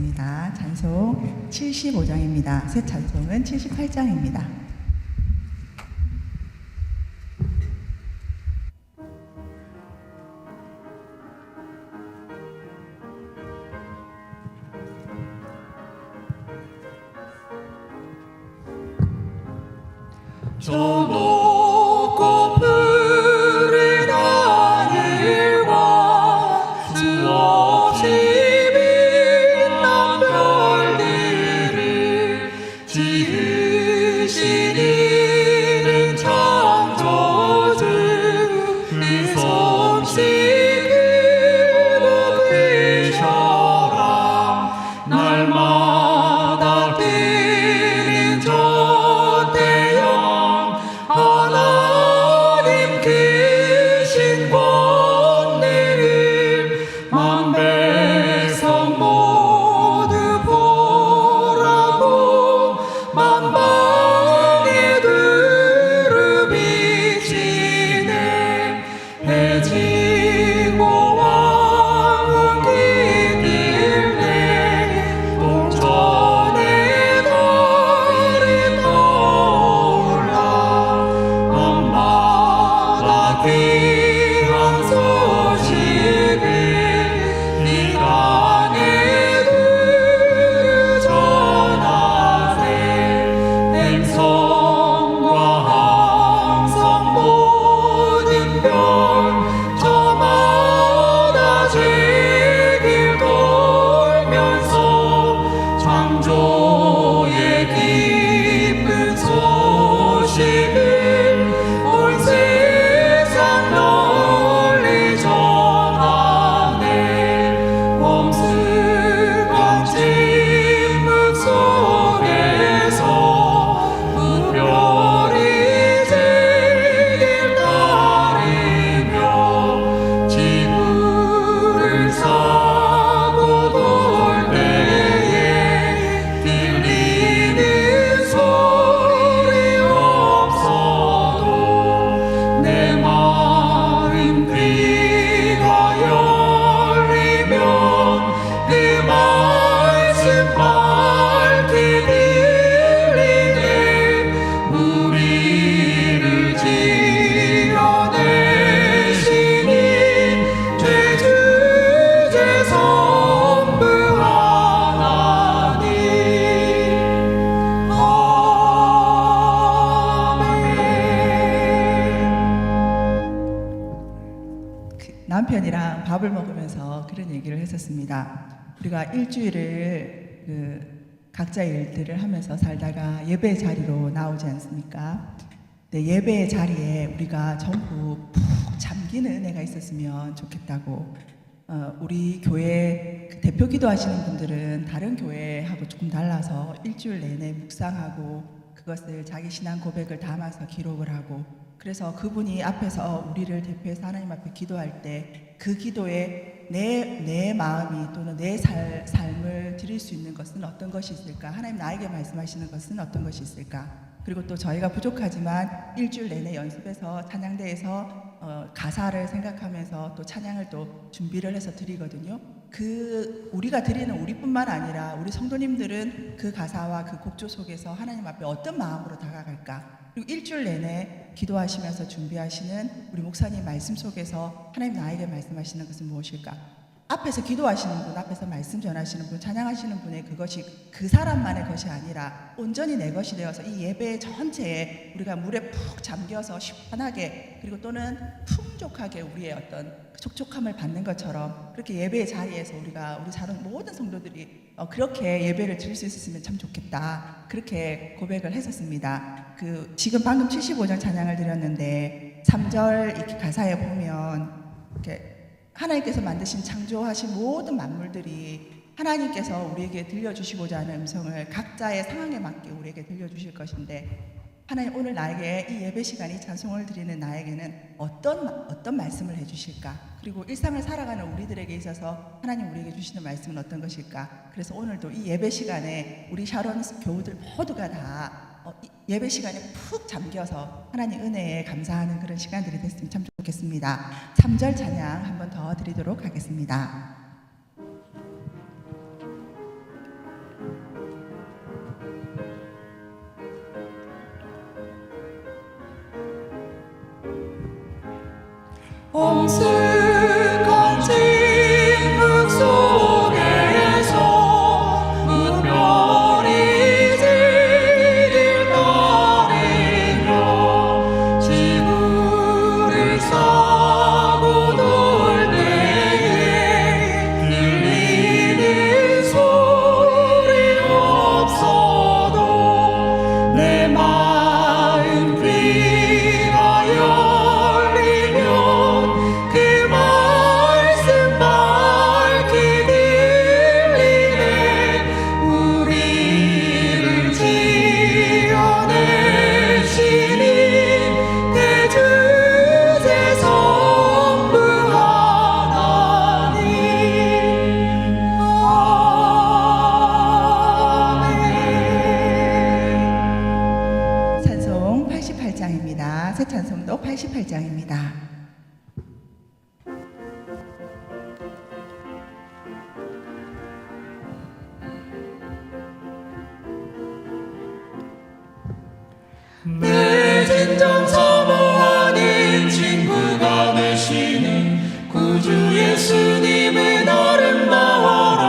하겠습니다. 찬송 75장입니다. 새 찬송은 78장입니다. 저 높고 푸른 하늘과 수없이 빛난 별들을 지으신 이는 창조주 그 솜씨 그대셔라 날마다 뛰는 저 태양 하나님 크신 권능을 만백성 모두 보라고 만방에 두루 비치네 해지고 왕은 기길래 동천에 달이 떠올라 밤마다 귀한 소식을 이 땅에 두루 전하세 행성과 항성 모든 별 저마다 제길 돌면서 창조의 기쁜 소식을 온 세상 널리 전하네 엄숙한 침묵 속에서 무별이 제길 따르며 지구를 사고 돌 때에 들리는 소리 없어도 내 마음 귀가 열리면 그 말씀 밝게 들리네 우리를 지어내시니 죄주제 선부 하나님 아멘. 남편이랑 밥을 먹으면서 그런 얘기를 했었습니다. 우리가 일주일을 각자의 일들을 하면서 살다가 예배 자리로 나오지 않습니까? 네, 예배 자리에 우리가 전부 푹 잠기는 은혜가 있었으면 좋겠다고. 우리 교회 그 대표 기도하시는 분들은 다른 교회하고 조금 달라서 일주일 내내 묵상하고 그것을 자기 신앙 고백을 담아서 기록을 하고, 그래서 그분이 앞에서 우리를 대표해서 하나님 앞에 기도할 때 그 기도에 내 마음이 또는 내 삶을 드릴 수 있는 것은 어떤 것이 있을까? 하나님 나에게 말씀하시는 것은 어떤 것이 있을까? 그리고 또 저희가 부족하지만 일주일 내내 연습해서 찬양대에서 가사를 생각하면서 또 찬양을 또 준비를 해서 드리거든요. 그 우리가 드리는 우리뿐만 아니라 우리 성도님들은 그 가사와 그 곡조 속에서 하나님 앞에 어떤 마음으로 다가갈까? 그리고 일주일 내내 기도하시면서 준비하시는 우리 목사님 말씀 속에서 하나님 나에게 말씀하시는 것은 무엇일까? 앞에서 기도하시는 분, 앞에서 말씀 전하시는 분, 찬양하시는 분의 그것이 그 사람만의 것이 아니라 온전히 내 것이 되어서 이 예배 전체에 우리가 물에 푹 잠겨서 시원하게, 그리고 또는 풍족하게 우리의 어떤 촉촉함을 받는 것처럼 그렇게 예배의 자리에서 우리가 우리 다른 모든 성도들이 그렇게 예배를 드릴 수 있었으면 참 좋겠다, 그렇게 고백을 했었습니다. 지금 방금 75장 찬양을 드렸는데 3절 이렇게 가사에 보면 이렇게 하나님께서 만드신 창조하신 모든 만물들이 하나님께서 우리에게 들려주시고자 하는 음성을 각자의 상황에 맞게 우리에게 들려주실 것인데, 하나님 오늘 나에게 이 예배 시간이 찬송을 드리는 나에게는 어떤 말씀을 해주실까? 그리고 일상을 살아가는 우리들에게 있어서 하나님 우리에게 주시는 말씀은 어떤 것일까? 그래서 오늘도 이 예배 시간에 우리 샤론 교우들 모두가 다 예배 시간에 푹 잠겨서 하나님 은혜에 감사하는 그런 시간들이 됐으면 참 좋겠습니다. 3절 찬양 한 번 더 드리도록 하겠습니다. 488장입니다. 내 진정 사모 아닌 친구가 되시는 구주 예수님은 아름다워라.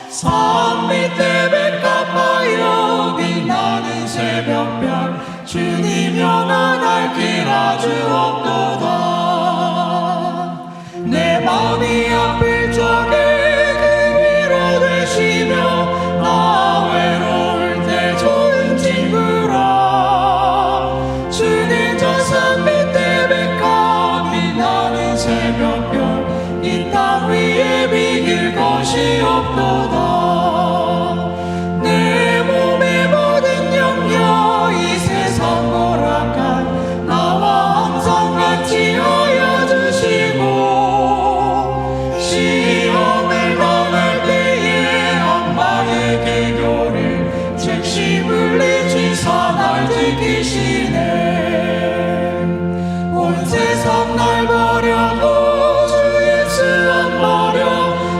산 밑에 백합하여 빛나는 새벽별 주님 영원할 길 아주 없도다. 내 마음이 아플 적에 그 위로 되시며 나 외로울 때 좋은 친구라. 주는 저 산 밑에 백합 빛나는 새벽별 이 땅 위에 비길 것이 없도다. 내 몸의 모든 영역 이 세상 고락한 나와 항상 같이 하여 주시고 시험을 당할 때에 악마의 계교를 즉시 물리치사 날 지키시네. 온 세상 날 버려도 주 예수 안 버려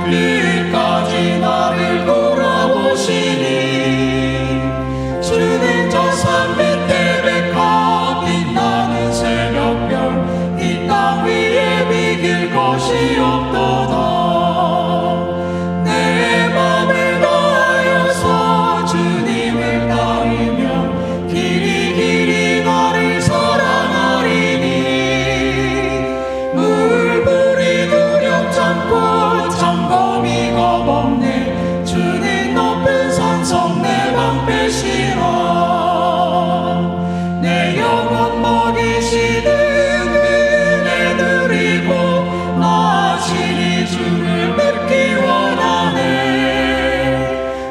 끝까지 나를 돌아보시니. 주는 저 산 밑에 백합 빛나는 새벽별 이 땅 위에 비길 것이 없도다. 내 맘을 다하여서 주님을 따르며 길이 길이 나를 사랑하리니. 물불이 두렵지 않고 창검이 겁없네. 주는 높은 산성 내 방패시라. 내 영혼 먹이시는 은혜 누리고 나 친히 주를 뵙기 원하네.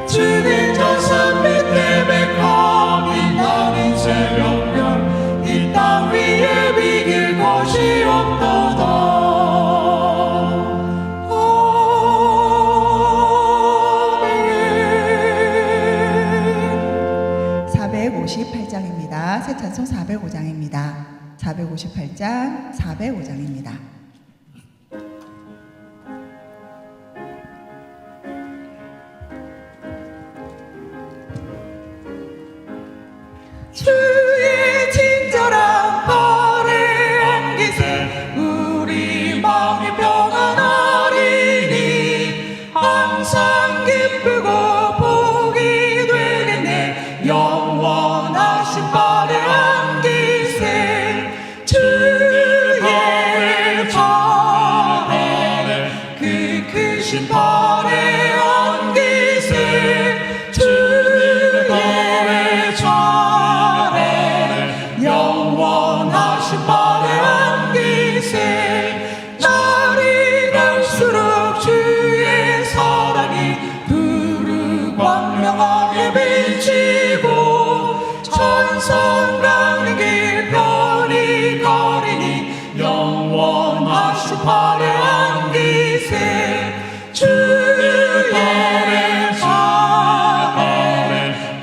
주는 저 산 밑에 백합 빛나는 새벽별 이 땅 위에 비길 것이 없도다. 아멘. 458장입니다. 새 찬송 405장입니다. 458장, 405장입니다. 주의 친절한 발에 안기세 우리 마음이 평안하리니. 항상 기쁘고 복이 되겠네. 영원하신 발에 안기세. 주의 발에 그 크신 발에 안기세. 주의 발에 영원하신 발에 안기세. 날이 갈수록 주의 사랑이 두루 광명하게 비치고 천성 가는 길 별이 가리니. 영원하신 발에 안기세. 주의 발에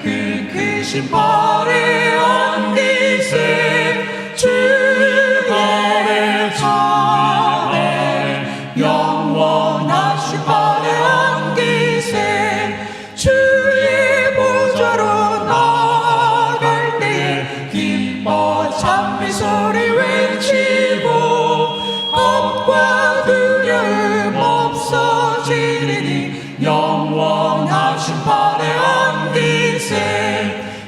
그 크신 발에 안기세. 주의 발에 영원하신 발에 안기세. 주의 보좌로 나아갈 때에 기뻐 찬미 소리 외치고 겁과 두려움 없어지리니. 영원하신 발에 안기세.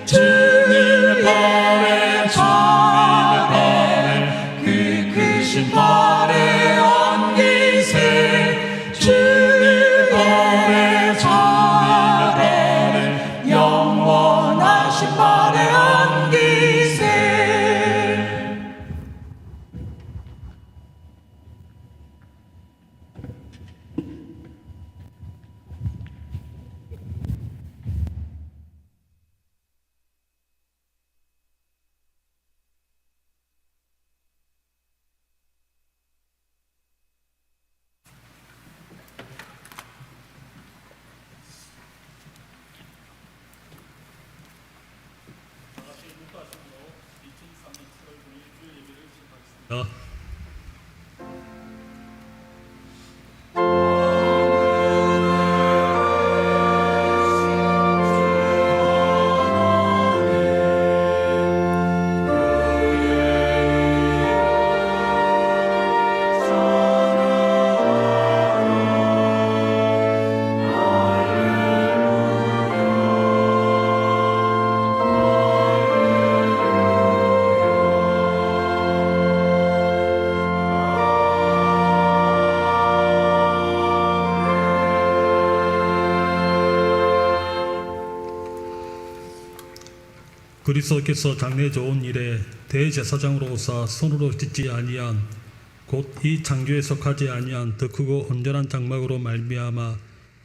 주의 발에 그 크신 발에 안기세. 주의 발에 그리스도께서 장래 좋은 일에 대제사장으로서 손으로 짓지 아니한 곧 이 창조에 속하지 아니한 더 크고 온전한 장막으로 말미암아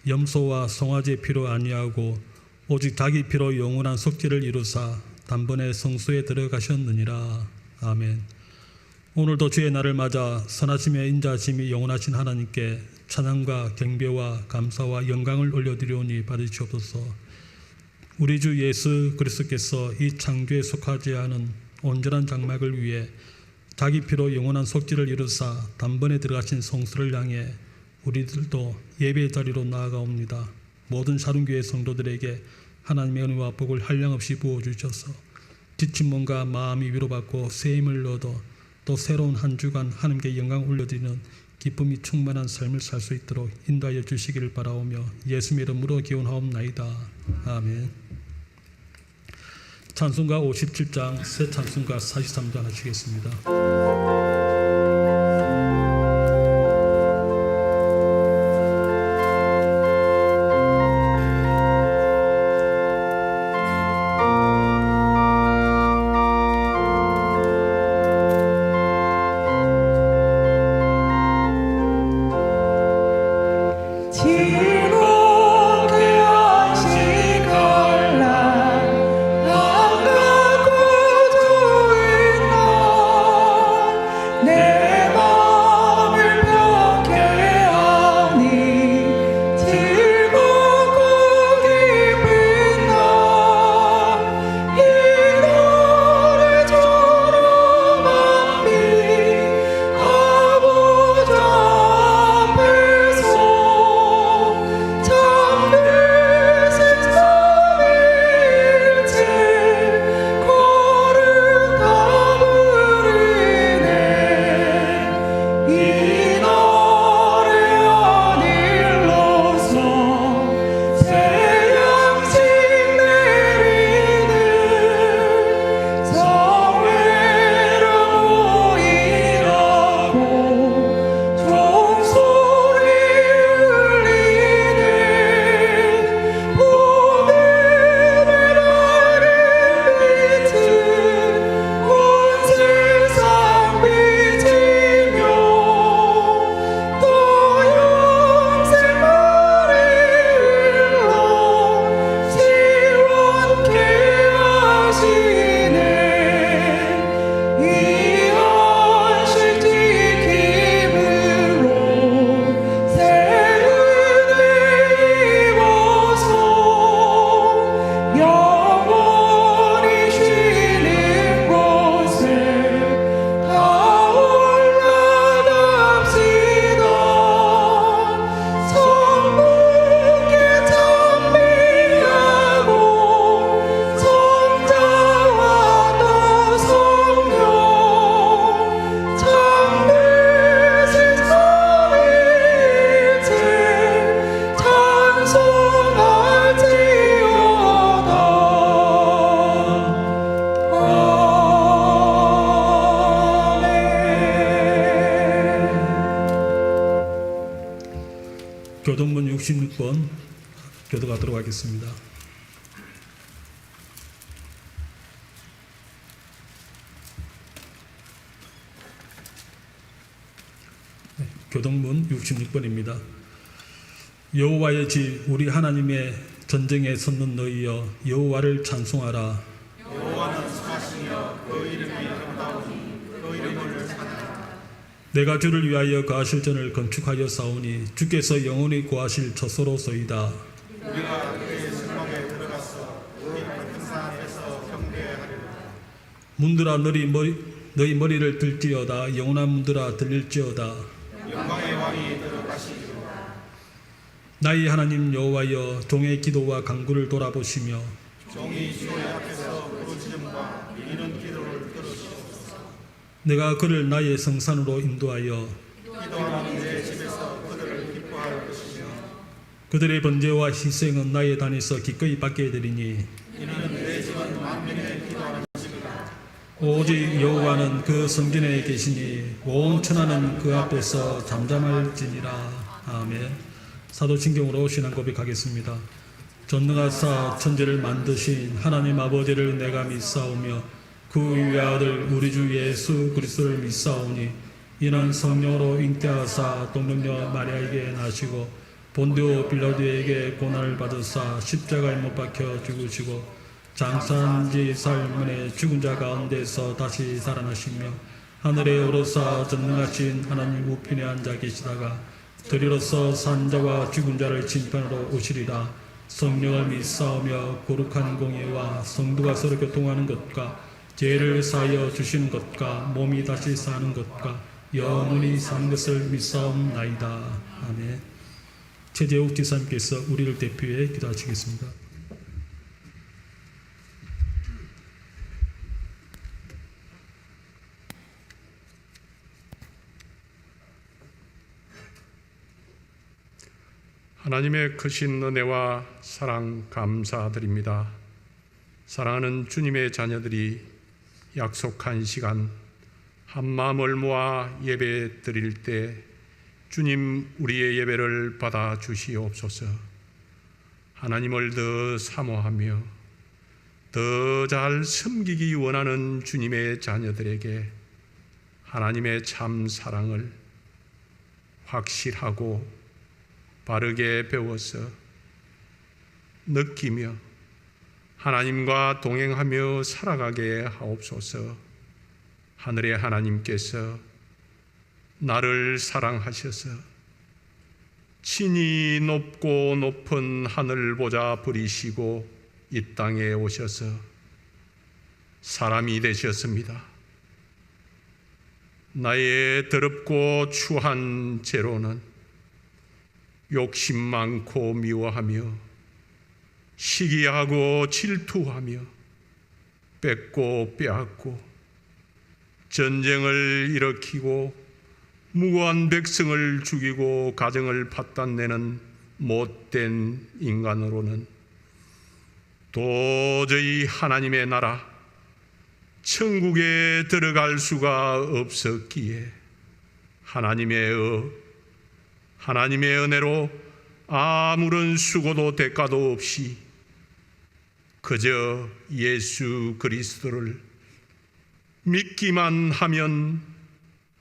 염소와 송아지의 피로 아니하고 오직 자기 피로 영원한 속죄를 이루사 단번에 성소에 들어가셨느니라. 아멘. 오늘도 주의 날을 맞아 선하심의 인자하심이 영원하신 하나님께 찬양과 경배와 감사와 영광을 올려드리오니 받으시옵소서. 우리 주 예수 그리스도께서 이 창조에 속하지 않은 온전한 장막을 위해 자기 피로 영원한 속죄를 이루사 단번에 들어가신 성소를 향해 우리들도 예배의 자리로 나아가옵니다. 모든 사륜교회 성도들에게 하나님의 은혜와 복을 한량없이 부어주셔서 지친 몸과 마음이 위로받고 새 힘을 얻어 또 새로운 한 주간 하나님께 영광 올려드리는 기쁨이 충만한 삶을 살 수 있도록 인도하여 주시기를 바라오며 예수의 이름으로 기원하옵나이다. 아멘. 찬송가 57장 새 찬송가 43장 하시겠습니다. 교동문 66번 교도가도록 하겠습니다. 네, 교동문 66번입니다. 여호와의 집 우리 하나님의 전쟁에 섰는 너희여 여호와를 찬송하라. 여호와는 수하시며 그 이름이 아름다우니 그 이름을 찬양하라. 내가 주를 위하여 거하실 전을 건축하여 싸우니 주께서 영원히 거하실 처소로소이다. 우리가 그의 성막에 들어가서 우리 같은 산 앞에서 경배하리라. 문들아 너희 머리를 들지어다. 영원한 문들아 들릴지어다. 영광의 왕이 들어가시리로다. 나의 하나님 여호와여, 종의 기도와 간구를 돌아보시며 종이 주의 앞에서 부르짖음과 이르는 기도를 들으시옵소서. 내가 그를 나의 성산으로 인도하여 기도하는 내 집에서 그들을 기뻐할 것이며 그들의 번제와 희생은 나의 단에서 기꺼이 받게 되리니 이는 내 집은 만민의 기도하는 집이라. 오직 여호와는 그 성전에 계시니 온 천하는 그 앞에서 잠잠할지니라. 아멘. 사도신경으로 신앙 고백하겠습니다. 전능하사 천지를 만드신 하나님 아버지를 내가 믿사오며 그 위의 아들 우리 주 예수 그리스도를 믿사오니 이는 성령으로 잉태하사 동정녀 마리아에게 나시고 본디오 빌라도에게 고난을 받으사 십자가에 못 박혀 죽으시고 장사한 지 사흘 만에 죽은 자 가운데서 다시 살아나시며 하늘에 오르사 전능하신 하나님 우편에 앉아 계시다가 들이로서 산 자와 죽은 자를 심판하러 오시리라. 성령을 믿사오며 거룩한 공예와 성도가 서로 교통하는 것과 죄를 사하여 주시는 것과 몸이 다시 사는 것과 영원히 사는 것을 믿사옵나이다. 아멘. 최재욱 지사님께서 우리를 대표해 기도하시겠습니다. 하나님의 크신 은혜와 사랑 감사드립니다. 사랑하는 주님의 자녀들이 약속한 시간 한마음을 모아 예배 드릴 때 주님 우리의 예배를 받아 주시옵소서. 하나님을 더 사모하며 더 잘 섬기기 원하는 주님의 자녀들에게 하나님의 참 사랑을 확실하고 바르게 배워서 느끼며 하나님과 동행하며 살아가게 하옵소서. 하늘의 하나님께서 나를 사랑하셔서 친히 높고 높은 하늘 보좌 버리시고 이 땅에 오셔서 사람이 되셨습니다. 나의 더럽고 추한 죄로는 욕심 많고 미워하며 시기하고 질투하며 뺏고 빼앗고 전쟁을 일으키고 무고한 백성을 죽이고 가정을 파탄내는 못된 인간으로는 도저히 하나님의 나라 천국에 들어갈 수가 없었기에 하나님의 은혜로 아무런 수고도 대가도 없이 그저 예수 그리스도를 믿기만 하면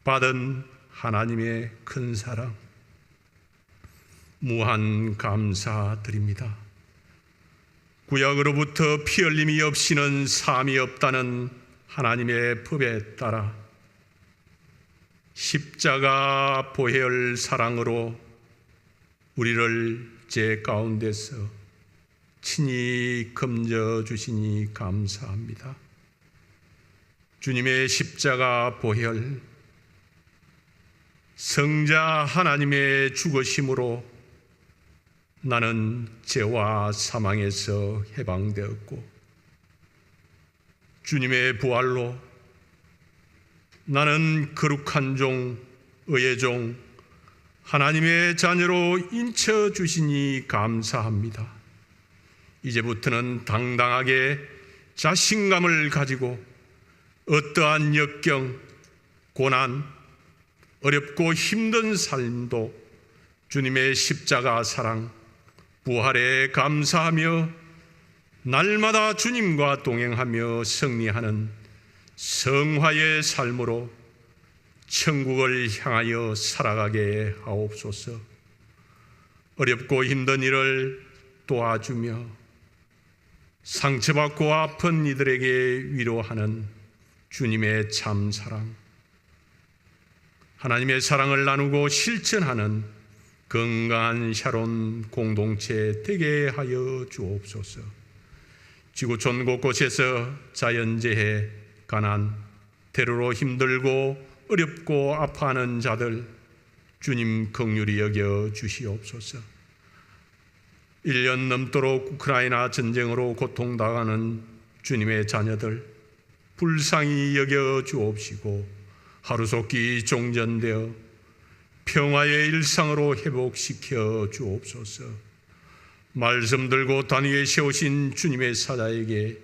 받은 하나님의 큰 사랑 무한 감사드립니다. 구약으로부터 피 흘림이 없이는 삶이 없다는 하나님의 법에 따라 십자가 보혈 사랑으로 우리를 죄 가운데서 친히 금져 주시니 감사합니다. 주님의 십자가 보혈 성자 하나님의 죽으심으로 나는 죄와 사망에서 해방되었고 주님의 부활로 나는 거룩한 종, 의의 종, 하나님의 자녀로 인쳐 주시니 감사합니다. 이제부터는 당당하게 자신감을 가지고 어떠한 역경, 고난, 어렵고 힘든 삶도 주님의 십자가 사랑, 부활에 감사하며 날마다 주님과 동행하며 승리하는 성화의 삶으로 천국을 향하여 살아가게 하옵소서. 어렵고 힘든 일을 도와주며 상처받고 아픈 이들에게 위로하는 주님의 참 사랑, 하나님의 사랑을 나누고 실천하는 건강한 샤론 공동체 되게 하여 주옵소서. 지구촌 곳곳에서 자연재해, 가난, 때로로 힘들고 어렵고 아파하는 자들 주님 긍휼히 여겨 주시옵소서. 1년 넘도록 우크라이나 전쟁으로 고통당하는 주님의 자녀들 불쌍히 여겨 주옵시고 하루속히 종전되어 평화의 일상으로 회복시켜 주옵소서. 말씀 들고 단위에 세우신 주님의 사자에게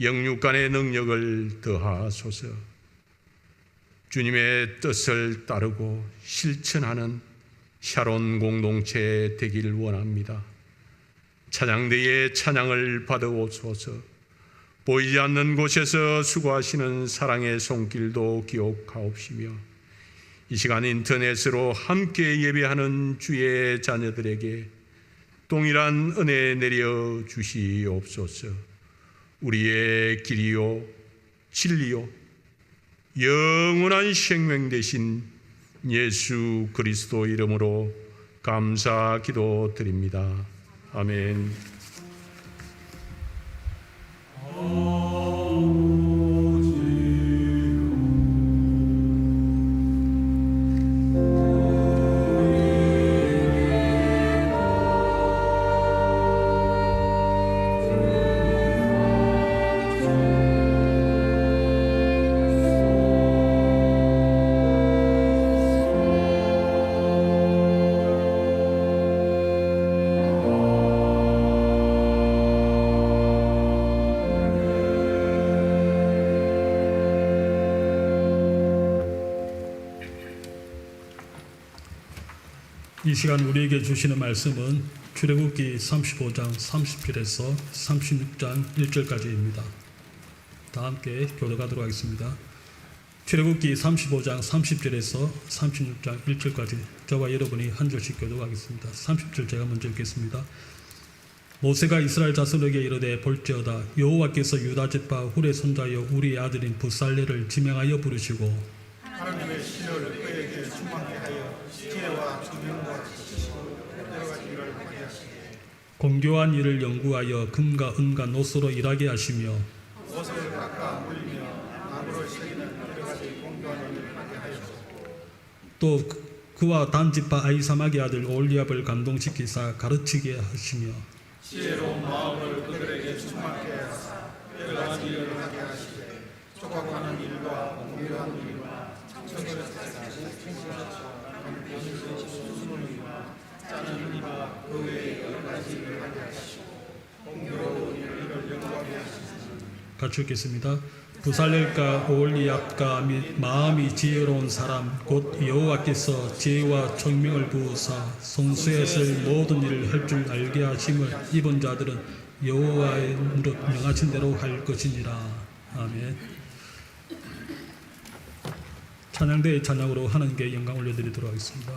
영육간의 능력을 더하소서. 주님의 뜻을 따르고 실천하는 샤론 공동체 되길 원합니다. 찬양대의 찬양을 받아옵소서. 보이지 않는 곳에서 수고하시는 사랑의 손길도 기억하옵시며 이 시간 인터넷으로 함께 예배하는 주의 자녀들에게 동일한 은혜 내려 주시옵소서. 우리의 길이요 진리요 영원한 생명 되신 예수 그리스도 이름으로 감사 기도드립니다. 아멘. 이 시간 우리에게 주시는 말씀은 출애굽기 35장 30절에서 36장 1절까지입니다. 다 함께 교독하도록 하겠습니다. 출애굽기 35장 30절에서 36장 1절까지 저와 여러분이 한 절씩 교독하겠습니다. 30절 제가 먼저 읽겠습니다. 모세가 이스라엘 자손에게 이르되 볼지어다 여호와께서 유다 지파 훌의 손자여 우리의 아들인 부살레를 지명하여 부르시고 하나님의 신을 그에게 충만케 하여 지혜와 총명과 지식으로 여러 가지 일을 하게 하시되 공교한 일을 연구하여 금과 은과 노소로 일하게 하시며 옷을 깎아 물리며 나무를 새기는 여러 가지 공교한 일을 하게 하셨고 또 그와 단 지파 아히사막의 아들 올리압을 감동시키사 가르치게 하시며 지혜로운 마음을 그들에게 충만케 하사 여러 가지 일을 하게 하시되 촉각하는 일과 공교한 일과 청결에서 수술과 짜는 일과 그 외의 여러 가지 일을 하게 하시고 공교로운 일을 연구하게 하시니 같이 읽겠습니다. 부살렐과 오홀리압과 및 마음이 지혜로운 사람 곧 여호와께서 지혜와 총명을 부으사 손수에서 모든 일을 할 줄 알게 하심을 입은 자들은 여호와의 무릇 명하신 대로 할 것이니라. 아멘. 찬양대의 찬양으로 하나님께 영광 올려드리도록 하겠습니다.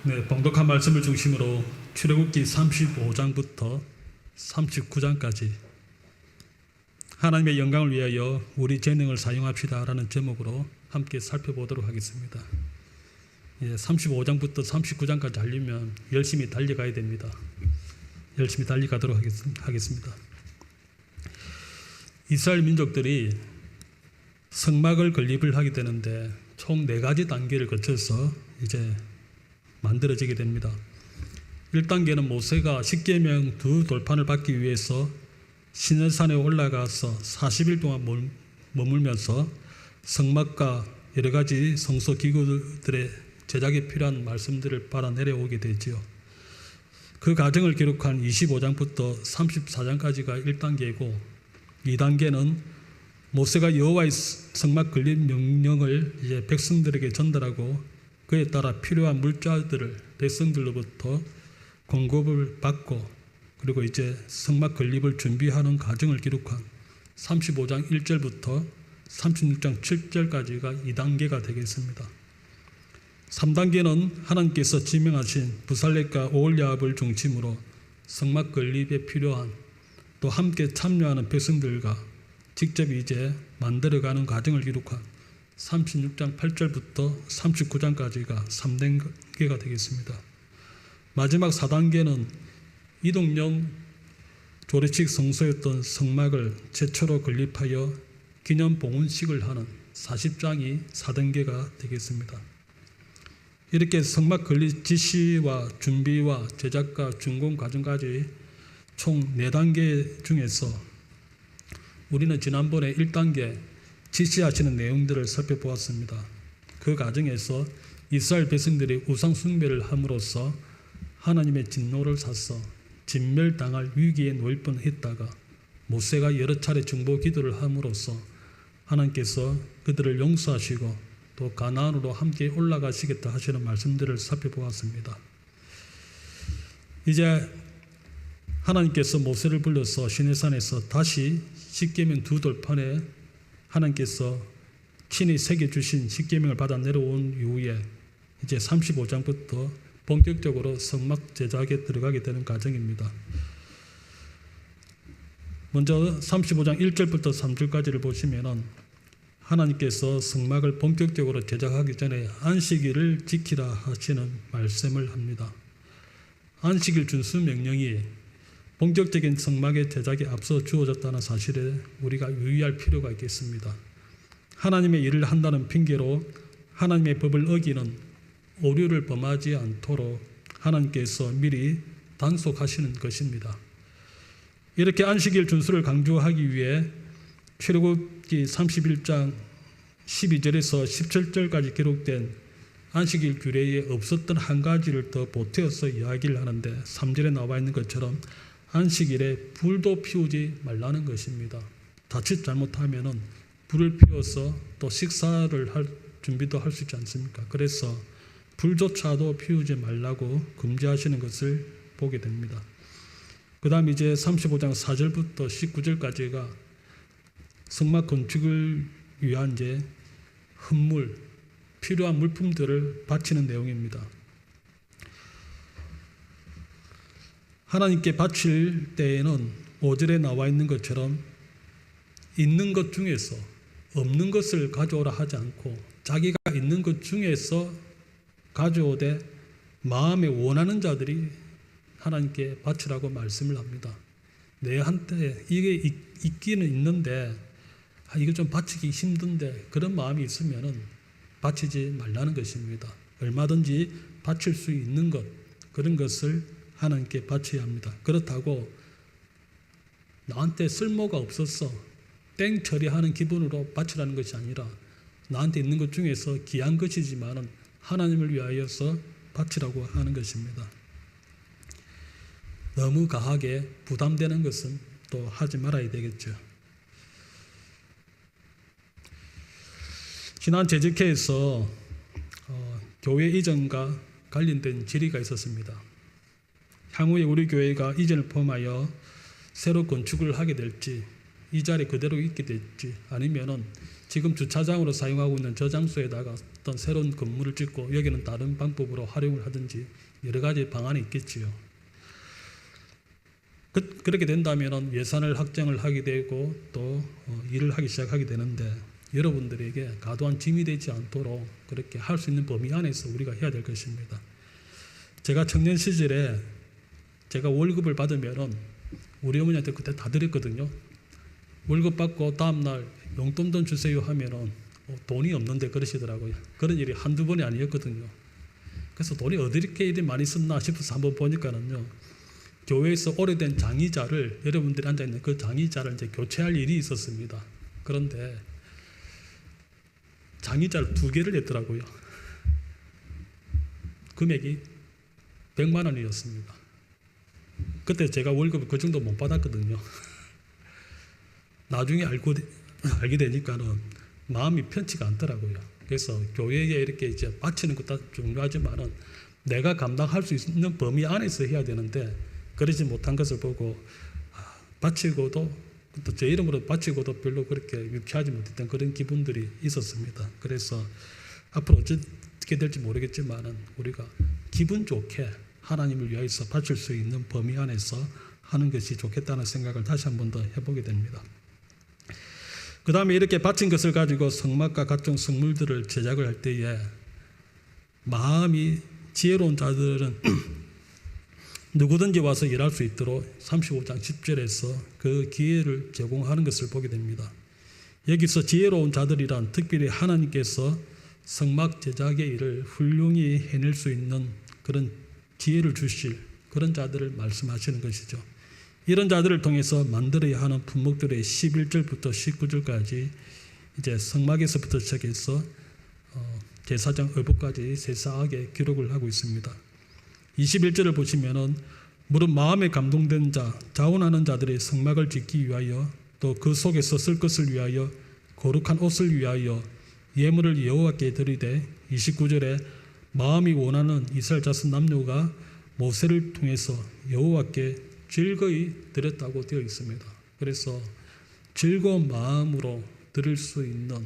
네, 봉독한 말씀을 중심으로 출애굽기 35장부터 39장까지 하나님의 영광을 위하여 우리 재능을 사용합시다라는 제목으로 함께 살펴보도록 하겠습니다. 35장부터 39장까지 하려면 열심히 달려가야 됩니다. 열심히 달려가도록 하겠습니다. 이스라엘 민족들이 성막을 건립을 하게 되는데 총 4가지 단계를 거쳐서 이제 만들어지게 됩니다. 1단계는 모세가 십계명 2 돌판을 받기 위해서 시내산에 올라가서 40일 동안 머물면서 성막과 여러 가지 성소 기구들의 제작에 필요한 말씀들을 받아 내려오게 되지요. 그 과정을 기록한 25장부터 34장까지가 1단계이고 2단계는 모세가 여호와의 성막 건립 명령을 이제 백성들에게 전달하고 그에 따라 필요한 물자들을 백성들로부터 공급을 받고 그리고 이제 성막 건립을 준비하는 과정을 기록한 35장 1절부터 36장 7절까지가 2단계가 되겠습니다. 3단계는 하나님께서 지명하신 부살렙과 오홀리압을 중심으로 성막 건립에 필요한 또 함께 참여하는 백성들과 직접 이제 만들어가는 과정을 기록한 36장 8절부터 39장까지가 3단계가 되겠습니다. 마지막 4단계는 이동용 조례식 성소였던 성막을 최초로 건립하여 기념 봉헌식을 하는 40장이 4단계가 되겠습니다. 이렇게 성막 건립 지시와 준비와 제작과 준공 과정까지 총 4단계 중에서 우리는 지난번에 1단계 지시하시는 내용들을 살펴보았습니다. 그 과정에서 이스라엘 백성들이 우상 숭배를 함으로써 하나님의 진노를 사서 진멸당할 위기에 놓일 뻔했다가 모세가 여러 차례 중보 기도를 함으로써 하나님께서 그들을 용서하시고 또 가나안으로 함께 올라가시겠다 하시는 말씀들을 살펴보았습니다. 이제 하나님께서 모세를 불러서 시내산에서 다시 십계명 2 돌판에 하나님께서 친히 새겨주신 십계명을 받아 내려온 이후에 이제 35장부터 본격적으로 성막 제작에 들어가게 되는 과정입니다. 먼저 35장 1절부터 3절까지를 보시면 하나님께서 성막을 본격적으로 제작하기 전에 안식일을 지키라 하시는 말씀을 합니다. 안식일 준수 명령이 본격적인 성막의 제작에 앞서 주어졌다는 사실에 우리가 유의할 필요가 있겠습니다. 하나님의 일을 한다는 핑계로 하나님의 법을 어기는 오류를 범하지 않도록 하나님께서 미리 단속하시는 것입니다. 이렇게 안식일 준수를 강조하기 위해 출애굽기 31장 12절에서 17절까지 기록된 안식일 규례에 없었던 한 가지를 더 보태어서 이야기를 하는데 3절에 나와 있는 것처럼 안식일에 불도 피우지 말라는 것입니다. 자칫 잘못하면 불을 피워서 또 식사를 할 준비도 할 수 있지 않습니까? 그래서 불조차도 피우지 말라고 금지하시는 것을 보게 됩니다. 그 다음 이제 35장 4절부터 19절까지가 성막 건축을 위한 이제 헌물, 필요한 물품들을 바치는 내용입니다. 하나님께 바칠 때에는 5절에 나와 있는 것처럼 있는 것 중에서 없는 것을 가져오라 하지 않고 자기가 있는 것 중에서 가져오되 마음에 원하는 자들이 하나님께 바치라고 말씀을 합니다. 내한테 이게 있기는 있는데 이거 좀 바치기 힘든데 그런 마음이 있으면 바치지 말라는 것입니다. 얼마든지 바칠 수 있는 것 그런 것을 하나님께 바쳐야 합니다. 그렇다고 나한테 쓸모가 없어서 땡 처리하는 기분으로 바치라는 것이 아니라 나한테 있는 것 중에서 귀한 것이지만은 하나님을 위하여서 바치라고 하는 것입니다. 너무 과하게 부담되는 것은 또 하지 말아야 되겠죠. 지난 재직회에서 교회 이전과 관련된 질의가 있었습니다. 향후에 우리 교회가 이전을 포함하여 새로 건축을 하게 될지 이 자리에 그대로 있게 될지, 아니면은 지금 주차장으로 사용하고 있는 저 장소에다가 어떤 새로운 건물을 짓고 여기는 다른 방법으로 활용을 하든지 여러 가지 방안이 있겠지요. 그렇게 된다면 예산을 확정을 하게 되고 또 일을 하기 시작하게 되는데, 여러분들에게 과도한 짐이 되지 않도록 그렇게 할 수 있는 범위 안에서 우리가 해야 될 것입니다. 제가 청년 시절에 제가 월급을 받으면 우리 어머니한테 그때 다 드렸거든요. 월급 받고 다음날 용돈 좀 주세요 하면은 돈이 없는데 그러시더라고요. 그런 일이 한두 번이 아니었거든요. 그래서 돈이 어디게 이리 많이 썼나 싶어서 한번 보니까는요, 교회에서 오래된 장의자를, 여러분들이 앉아있는 그 장의자를 이제 교체할 일이 있었습니다. 그런데 장의자를 2개를 냈더라고요. 금액이 100만 원이었습니다. 그때 제가 월급을 그 정도 못 받았거든요. 나중에 알게 되니까는 마음이 편치가 않더라고요. 그래서 교회에 이렇게 이제 바치는 것도 중요하지만은 내가 감당할 수 있는 범위 안에서 해야 되는데, 그러지 못한 것을 보고 바치고도 또 제 이름으로 바치고도 별로 그렇게 유쾌하지 못했던 그런 기분들이 있었습니다. 그래서 앞으로 어떻게 될지 모르겠지만은 우리가 기분 좋게 하나님을 위해서 바칠 수 있는 범위 안에서 하는 것이 좋겠다는 생각을 다시 한 번 더 해보게 됩니다. 그 다음에 이렇게 바친 것을 가지고 성막과 각종 성물들을 제작을 할 때에 마음이 지혜로운 자들은 누구든지 와서 일할 수 있도록 35장 10절에서 그 기회를 제공하는 것을 보게 됩니다. 여기서 지혜로운 자들이란 특별히 하나님께서 성막 제작의 일을 훌륭히 해낼 수 있는 그런 지혜를 주실 그런 자들을 말씀하시는 것이죠. 이런 자들을 통해서 만들어야 하는 품목들의 11절부터 19절까지 이제 성막에서부터 시작해서 제사장 의복까지 세세하게 기록을 하고 있습니다. 21절을 보시면은 무릇 마음에 감동된 자, 자원하는 자들의 성막을 짓기 위하여 또 그 속에서 쓸 것을 위하여 거룩한 옷을 위하여 예물을 여호와께 드리되, 29절에 마음이 원하는 이스라엘 자손 남녀가 모세를 통해서 여호와께 즐거이 드렸다고 되어 있습니다. 그래서 즐거운 마음으로 드릴 수 있는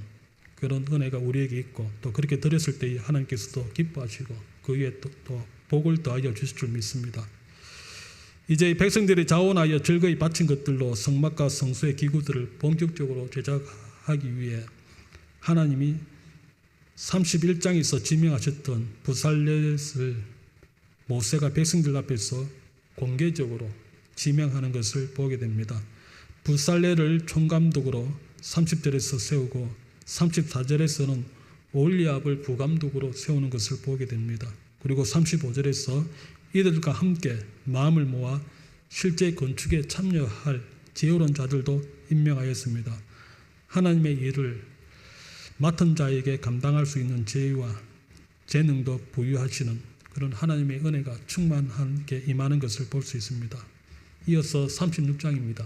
그런 은혜가 우리에게 있고, 또 그렇게 드렸을 때 하나님께서도 기뻐하시고 그 위에 또 복을 더하여 주실 줄 믿습니다. 이제 백성들이 자원하여 즐거이 바친 것들로 성막과 성소의 기구들을 본격적으로 제작하기 위해 하나님이 31장에서 지명하셨던 부살렛을 모세가 백성들 앞에서 공개적으로 지명하는 것을 보게 됩니다. 부살렛을 총감독으로 30절에서 세우고 34절에서는 올리압을 부감독으로 세우는 것을 보게 됩니다. 그리고 35절에서 이들과 함께 마음을 모아 실제 건축에 참여할 지혜로운 자들도 임명하였습니다. 하나님의 일을 맡은 자에게 감당할 수 있는 지혜와 재능도 부여하시는 그런 하나님의 은혜가 충만하게 임하는 것을 볼 수 있습니다. 이어서 36장입니다.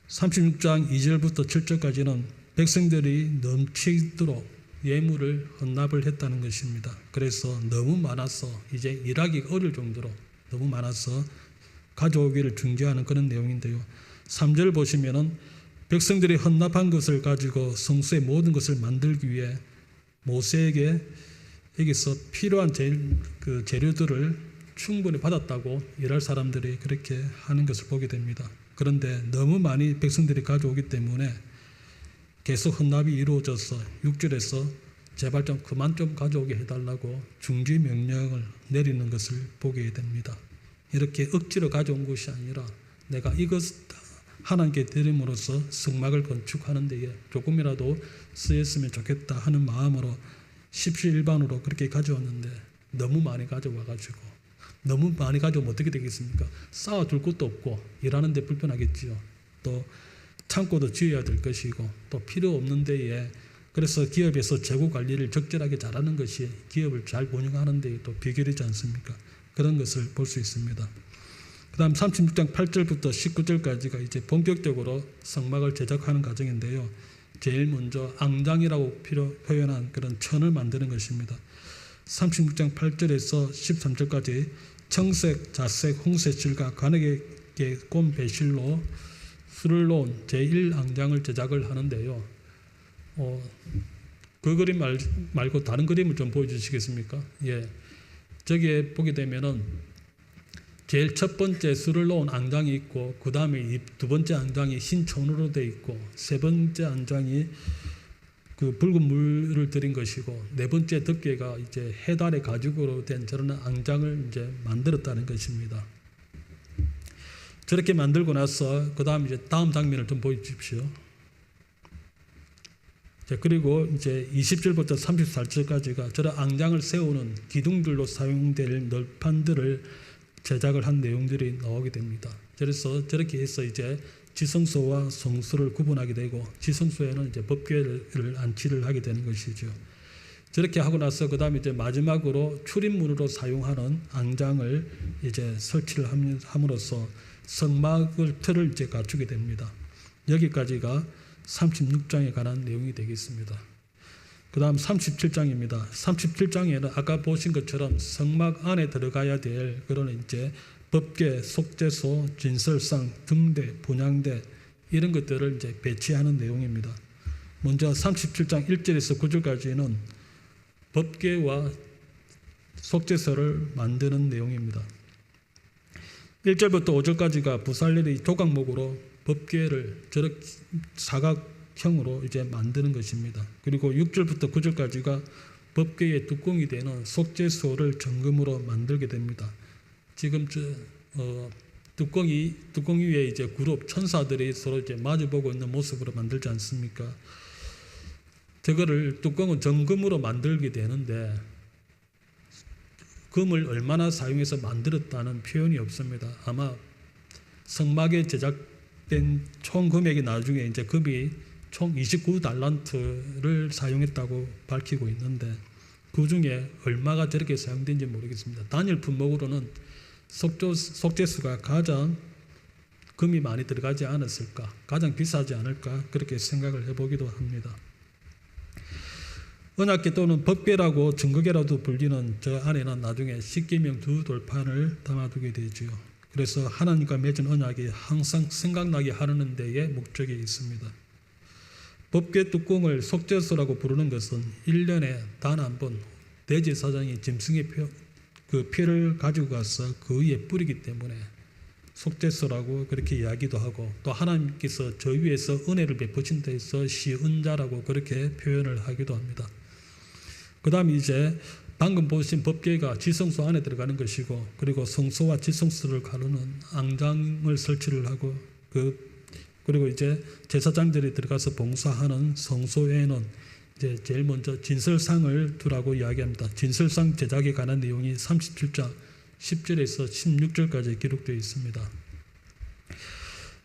36장 2절부터 7절까지는 백성들이 넘치도록 예물을 헌납을 했다는 것입니다. 그래서 너무 많아서 이제 일하기 어려울 정도로 너무 많아서 가져오기를 중지하는 그런 내용인데요. 3절 보시면은 백성들이 헌납한 것을 가지고 성소의 모든 것을 만들기 위해 모세에게 여기서 필요한 재료들을 충분히 받았다고 일할 사람들이 그렇게 하는 것을 보게 됩니다. 그런데 너무 많이 백성들이 가져오기 때문에 계속 헌납이 이루어져서 6절에서 제발 좀 그만 좀 가져오게 해달라고 중지 명령을 내리는 것을 보게 됩니다. 이렇게 억지로 가져온 것이 아니라 내가 이것 하나님께 드림으로써 성막을 건축하는 데에 조금이라도 쓰였으면 좋겠다 하는 마음으로 십시일반으로 그렇게 가져왔는데 너무 많이 가져와가지고 너무 많이 가져오면 어떻게 되겠습니까? 쌓아둘 곳도 없고 일하는데 불편하겠지요. 또 창고도 지어야 될 것이고 또 필요 없는 데에 그래서 기업에서 재고 관리를 적절하게 잘하는 것이 기업을 잘 운영하는 데에 또 비결이지 않습니까? 그런 것을 볼 수 있습니다. 그 다음 36장 8절부터 19절까지가 이제 본격적으로 성막을 제작하는 과정인데요. 제일 먼저 앙장이라고 표현한 그런 천을 만드는 것입니다. 36장 8절에서 13절까지 청색, 자색, 홍색 실과 관에게 꼰 배실로 수를 놓은 제1앙장을 제작을 하는데요. 그 그림 말고 다른 그림을 좀 보여주시겠습니까? 예, 저기에 보게 되면은 제일 첫 번째 수를 놓은 앙장이 있고, 그 다음에 두 번째 앙장이 흰 천으로 되어 있고, 세 번째 앙장이 그 붉은 물을 들인 것이고, 네 번째 덮개가 이제 해달의 가죽으로 된 저런 앙장을 이제 만들었다는 것입니다. 저렇게 만들고 나서 그 다음 이제 다음 장면을 좀 보여주십시오. 그리고 이제 20절부터 34절까지가 저런 앙장을 세우는 기둥들로 사용될 널판들을 제작을 한 내용들이 나오게 됩니다. 그래서 저렇게 해서 이제 지성소와 성소를 구분하게 되고, 지성소에는 이제 법궤를 안치를 하게 되는 것이죠. 저렇게 하고 나서 그 다음에 이제 마지막으로 출입문으로 사용하는 앙장을 이제 설치를 함으로써 성막을 틀을 이제 갖추게 됩니다. 여기까지가 36장에 관한 내용이 되겠습니다. 그 다음 37장입니다. 37장에는 아까 보신 것처럼 성막 안에 들어가야 될 그런 이제 법궤, 속죄소, 진설상, 등대, 분향대 이런 것들을 이제 배치하는 내용입니다. 먼저 37장 1절에서 9절까지는 법궤와 속죄소를 만드는 내용입니다. 1절부터 5절까지가 부살렐이 조각목으로 법궤를 저렇게 사각형으로 이제 만드는 것입니다. 그리고 6절부터 9절까지가 법궤의 뚜껑이 되는 속죄소를 정금으로 만들게 됩니다. 지금 뚜껑 위에 이제 그룹 천사들이 서로 이제 마주보고 있는 모습으로 만들지 않습니까? 저거를 뚜껑은 정금으로 만들게 되는데 금을 얼마나 사용해서 만들었다는 표현이 없습니다. 아마 성막에 제작된 총 금액이 나중에 이제 금이 총 29달란트를 사용했다고 밝히고 있는데, 그 중에 얼마가 저렇게 사용된지 모르겠습니다. 단일 품목으로는 속죄수가 가장 금이 많이 들어가지 않았을까, 가장 비싸지 않을까, 그렇게 생각을 해보기도 합니다. 언약궤 또는 법궤라고 증거궤라도 불리는 저 안에는 나중에 십계명 두 돌판을 담아두게 되죠. 그래서 하나님과 맺은 언약이 항상 생각나게 하는 데에 목적이 있습니다. 법궤 뚜껑을 속죄소라고 부르는 것은 1년에 단 한 번 대제사장이 짐승의 피를 가지고 가서 그 위에 뿌리기 때문에 속죄소라고 그렇게 이야기도 하고, 또 하나님께서 저 위에서 은혜를 베푸신 데에서 시은자라고 그렇게 표현을 하기도 합니다. 그 다음에 이제 방금 보신 법궤가 지성소 안에 들어가는 것이고, 그리고 성소와 지성소를 가르는 앙장을 설치를 하고, 그리고 이제 제사장들이 들어가서 봉사하는 성소에는 이제 제일 먼저 진설상을 두라고 이야기합니다. 진설상 제작에 관한 내용이 37장 10절에서 16절까지 기록되어 있습니다.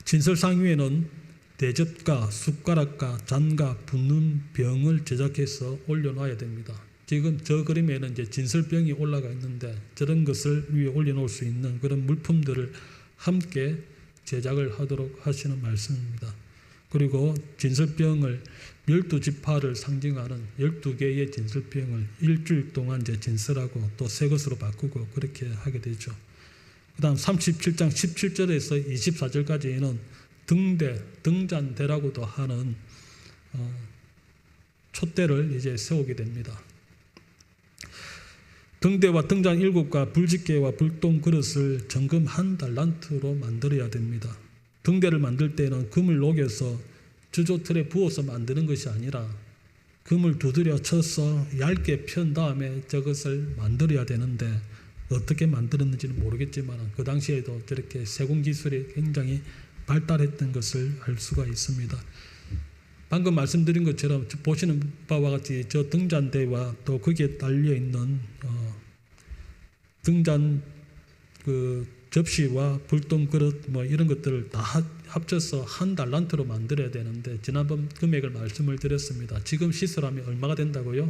진설상 위에는 대접과 숟가락과 잔과 붓는 병을 제작해서 올려놔야 됩니다. 지금 저 그림에는 이제 진설병이 올라가 있는데, 저런 것을 위에 올려놓을 수 있는 그런 물품들을 함께 제작을 하도록 하시는 말씀입니다. 그리고 진설병을 12지파를 상징하는 12개의 진설병을 일주일 동안 이제 진설하고 또 새 것으로 바꾸고 그렇게 하게 되죠. 그 다음 37장 17절에서 24절까지는 등대, 등잔대라고도 하는 촛대를 이제 세우게 됩니다. 등대와 등잔 7과 불집게와 불똥 그릇을 정금 1달란트로 만들어야 됩니다. 등대를 만들 때는 금을 녹여서 주조틀에 부어서 만드는 것이 아니라 금을 두드려 쳐서 얇게 편 다음에 저것을 만들어야 되는데, 어떻게 만들었는지는 모르겠지만 그 당시에도 저렇게 세공 기술이 굉장히 발달했던 것을 알 수가 있습니다. 방금 말씀드린 것처럼 보시는 바와 같이 저 등잔대와 또 거기에 달려 있는 등잔 접시와 불똥 그릇 이런 것들을 다 합쳐서 1달란트로 만들어야 되는데, 지난번 금액을 말씀을 드렸습니다. 지금 시설하면 얼마가 된다고요?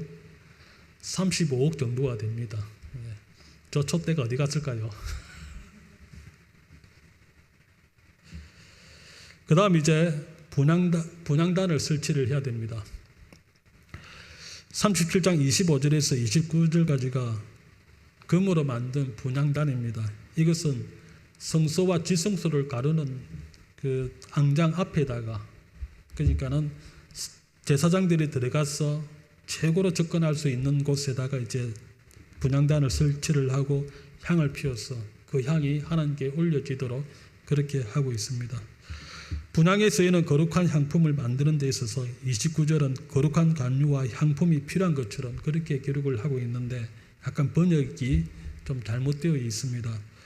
35억 정도가 됩니다. 저 촛대가 어디 갔을까요? 그 다음 이제 분향단을 설치를 해야 됩니다. 37장 25절에서 29절까지가 금으로 만든 분향단입니다. 이것은 성소와 지성소를 가르는 그 앙장 앞에다가, 그러니까는 제사장들이 들어가서 최고로 접근할 수 있는 곳에다가 이제 분향단을 설치를 하고 향을 피워서 그 향이 하나님께 올려지도록 그렇게 하고 있습니다. 분향의 서에는 거룩한 향품을 만드는 데 있어서 29절은 거룩한 간유와 향품이 필요한 것처럼 그렇게 기록을 하고 있는데 약간 번역이 좀 잘못되어 있습니다.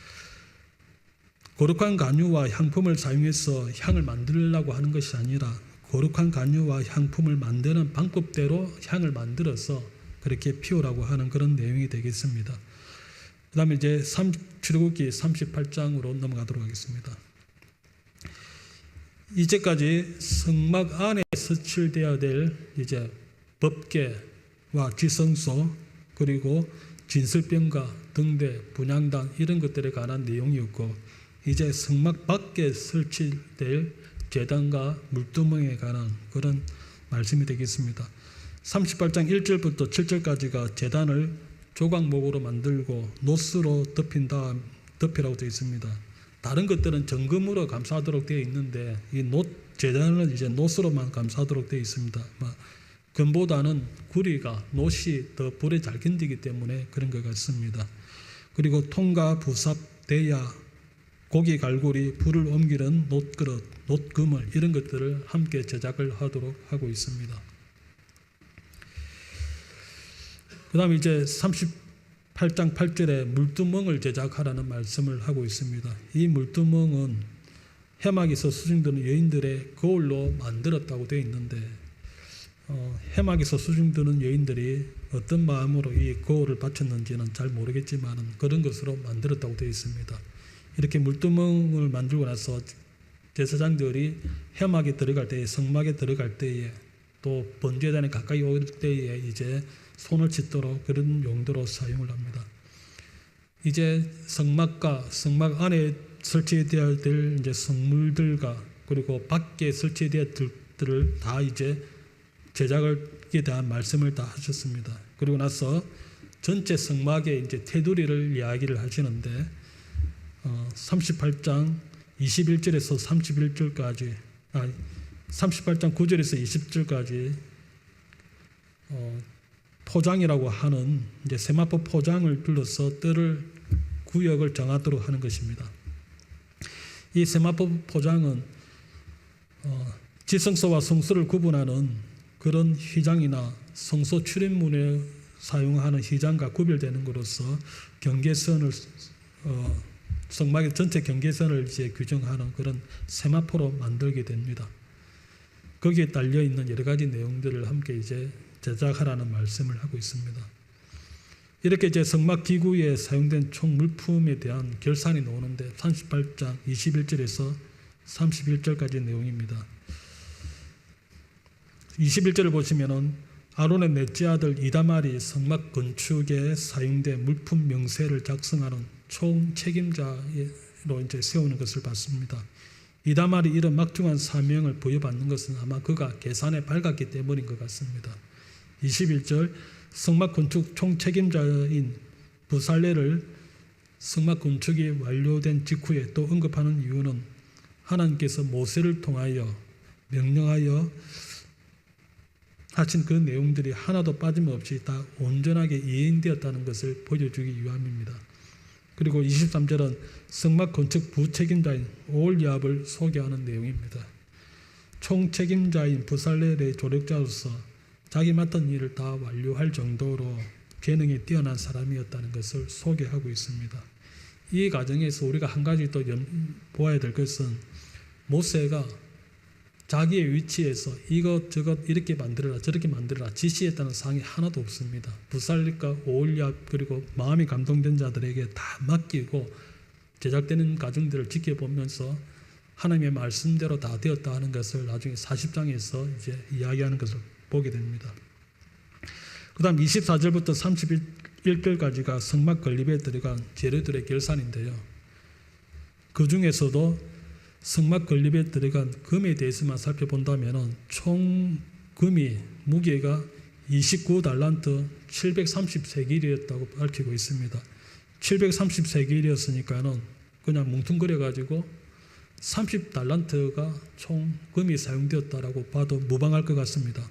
거룩한 간유와 향품을 사용해서 향을 만들려고 하는 것이 아니라 거룩한 간유와 향품을 만드는 방법대로 향을 만들어서 그렇게 피우라고 하는 그런 내용이 되겠습니다. 그 다음에 이제 출애굽기 38장으로 넘어가도록 하겠습니다. 이제까지 성막 안에 설치되어야 될 이제 법궤와 지성소 그리고 진설병과 등대, 분향단 이런 것들에 관한 내용이었고, 이제 성막 밖에 설치될 제단과 물두멍에 관한 그런 말씀이 되겠습니다. 38장 1절부터 7절까지가 제단을 조각목으로 만들고 노스로 덮이라고 되어 있습니다. 다른 것들은 정금으로 감싸도록 되어 있는데 이 제단은 이제 노스로만 감싸도록 되어 있습니다. 금보다는 구리가 노시 더 불에 잘 견디기 때문에 그런 것 같습니다. 그리고 통과, 부삽, 대야, 고기 갈고리, 불을 옮기는 놋그릇, 놋그물 이런 것들을 함께 제작을 하도록 하고 있습니다. 그 다음에 이제 38장 8절에 물두멍을 제작하라는 말씀을 하고 있습니다. 이 물두멍은 해막에서 수중드는 여인들의 거울로 만들었다고 되어 있는데 해막에서 수중드는 여인들이 어떤 마음으로 이 거울을 바쳤는지는 잘 모르겠지만 그런 것으로 만들었다고 되어 있습니다. 이렇게 물두멍을 만들고 나서 제사장들이 해막에 들어갈 때에, 성막에 들어갈 때에, 또 번제단에 가까이 올 때에 이제 손을 씻도록 그런 용도로 사용을 합니다. 이제 성막과 성막 안에 설치되어야 될 이제 성물들과 그리고 밖에 설치되어야 될 것들을 다 이제 제작에 대한 말씀을 다 하셨습니다. 그리고 나서 전체 성막의 이제 테두리를 이야기를 하시는데 38장 21절에서 31절까지 38장 9절에서 20절까지 포장이라고 하는 이제 세마포 포장을 둘러서 뜰을 구역을 정하도록 하는 것입니다. 이 세마포 포장은 지성소와 성소를 구분하는 그런 휘장이나 성소 출입문에 사용하는 휘장과 구별되는 것으로서 경계선을 성막의 전체 경계선을 이제 규정하는 그런 세마포로 만들게 됩니다. 거기에 딸려 있는 여러 가지 내용들을 함께 이제 제작하라는 말씀을 하고 있습니다. 이렇게 이제 성막 기구에 사용된 총 물품에 대한 결산이 나오는데 38장 21절에서 31절까지 내용입니다. 21절을 보시면은 아론의 넷째 아들 이다말이 성막 건축에 사용된 물품 명세를 작성하는 총 책임자로 이제 세우는 것을 봤습니다. 이다말이 이런 막중한 사명을 부여받는 것은 아마 그가 계산에 밝았기 때문인 것 같습니다. 21절 성막 건축 총 책임자인 부살레를 성막 건축이 완료된 직후에 또 언급하는 이유는 하나님께서 모세를 통하여 명령하여 하신 그 내용들이 하나도 빠짐없이 다 온전하게 이행되었다는 것을 보여주기 위함입니다. 그리고 23절은 성막 건축 부책임자인 오홀리압을 소개하는 내용입니다. 총 책임자인 부살렐의 조력자로서 자기 맡은 일을 다 완료할 정도로 재능이 뛰어난 사람이었다는 것을 소개하고 있습니다. 이 과정에서 우리가 한 가지 또 보아야 될 것은 모세가 자기의 위치에서 이것저것 이렇게 만들어라 저렇게 만들어라 지시했다는 사항이 하나도 없습니다. 부살렐과 오홀리압 그리고 마음이 감동된 자들에게 다 맡기고 제작되는 과정들을 지켜보면서 하나님의 말씀대로 다 되었다 하는 것을 나중에 40장에서 이제 이야기하는 것을 보게 됩니다. 그 다음 24절부터 31절까지가 성막 건립에 들어간 재료들의 결산인데요. 그 중에서도 성막 건립에 들어간 금에 대해서만 살펴본다면 총 금이 무게가 29달란트 730세겔이었다고 밝히고 있습니다. 730세겔이었으니까는 그냥 뭉뚱그려 가지고 30달란트가 총 금이 사용되었다라고 봐도 무방할 것 같습니다.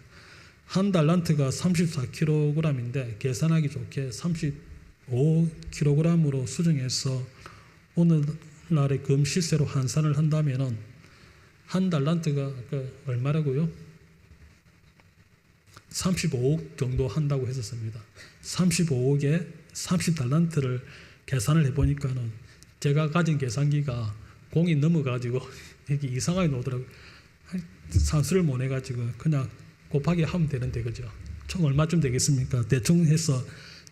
한 달란트가 34kg인데 계산하기 좋게 35kg으로 수정해서 오늘날의 금 시세로 환산을 한다면 한 달란트가 얼마라고요? 35억 정도 한다고 했었습니다. 35억에 30달란트를 계산을 해보니까는 제가 가진 계산기가 공이 넘어가지고 이게 이상하게 나오더라고요. 산수를 못 해가지고 그냥 곱하기 하면 되는데 그죠? 총 얼마쯤 되겠습니까? 대충 해서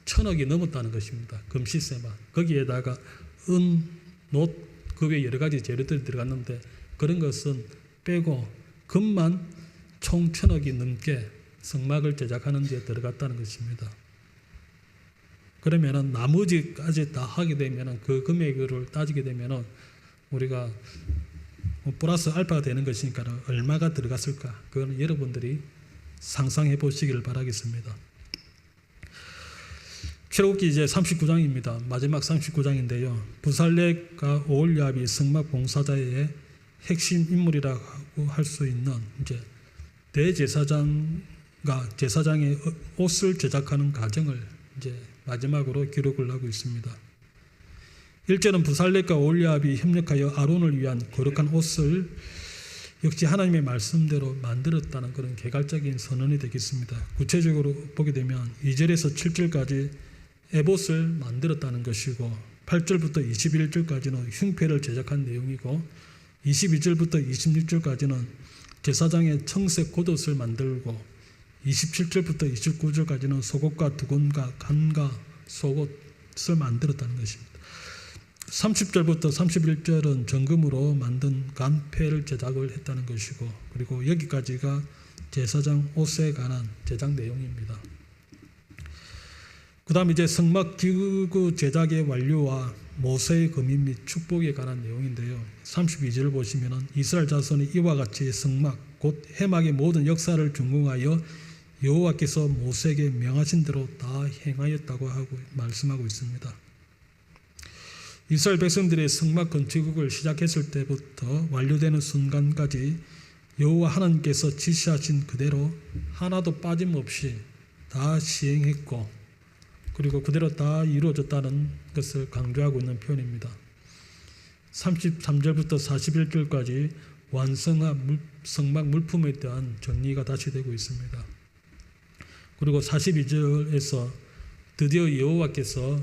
1,000억이 넘었다는 것입니다. 금시세만. 거기에다가 은, 놋, 그 외에 여러 가지 재료들이 들어갔는데 그런 것은 빼고 금만 총 1,000억이 넘게 성막을 제작하는 데 들어갔다는 것입니다. 그러면은 나머지까지 다 하게 되면은 그 금액을 따지게 되면은 우리가 플러스 알파가 되는 것이니까 얼마가 들어갔을까? 그건 여러분들이 상상해 보시기를 바라겠습니다. 출애굽기 이제 39장입니다. 마지막 39장인데요. 부살렉과 오홀리압이 성막 봉사자의 핵심 인물이라고 할 수 있는 이제 대제사장과 제사장의 옷을 제작하는 과정을 이제 마지막으로 기록을 하고 있습니다. 1절은 부살렉과 오홀리압이 협력하여 아론을 위한 거룩한 옷을 역시 하나님의 말씀대로 만들었다는 그런 개괄적인 선언이 되겠습니다. 구체적으로 보게 되면 2절에서 7절까지 에봇을 만들었다는 것이고 8절부터 21절까지는 흉패를 제작한 내용이고 22절부터 26절까지는 제사장의 청색 겉옷을 만들고 27절부터 29절까지는 속옷과 두건과 간과 속옷을 만들었다는 것입니다. 30절부터 31절은 정금으로 만든 간패를 제작을 했다는 것이고 그리고 여기까지가 제사장 옷에 관한 제작 내용입니다. 그 다음 이제 성막 기구 제작의 완료와 모세의 금인 및 축복에 관한 내용인데요. 32절을 보시면 이스라엘 자손이 이와 같이 성막 곧 해막의 모든 역사를 준공하여 여호와께서 모세에게 명하신 대로 다 행하였다고 하고 말씀하고 있습니다. 이스라엘 백성들의 성막 건축을 시작했을 때부터 완료되는 순간까지 여호와 하나님께서 지시하신 그대로 하나도 빠짐없이 다 시행했고 그리고 그대로 다 이루어졌다는 것을 강조하고 있는 표현입니다. 33절부터 41절까지 완성한 성막 물품에 대한 정리가 다시 되고 있습니다. 그리고 42절에서 드디어 여호와께서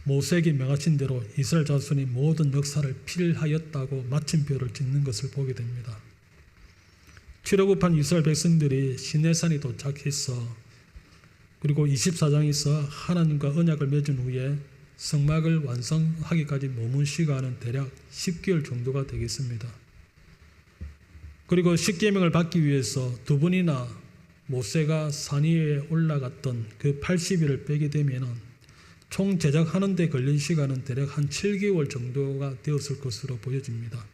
모세에게 명하신 대로 이스라엘 자손이 모든 역사를 필하였다고 마침표를 짓는 것을 보게 됩니다. 출애굽한 이스라엘 백성들이 시내산에 도착해서 그리고 24장에서 하나님과 언약을 맺은 후에 성막을 완성하기까지 머문 시간은 대략 10개월 정도가 되겠습니다. 그리고 십계명을 받기 위해서 두 번이나 모세가 산 위에 올라갔던 그 80일을 빼게 되면 총 제작하는 데 걸린 시간은 대략 한 7개월 정도가 되었을 것으로 보여집니다.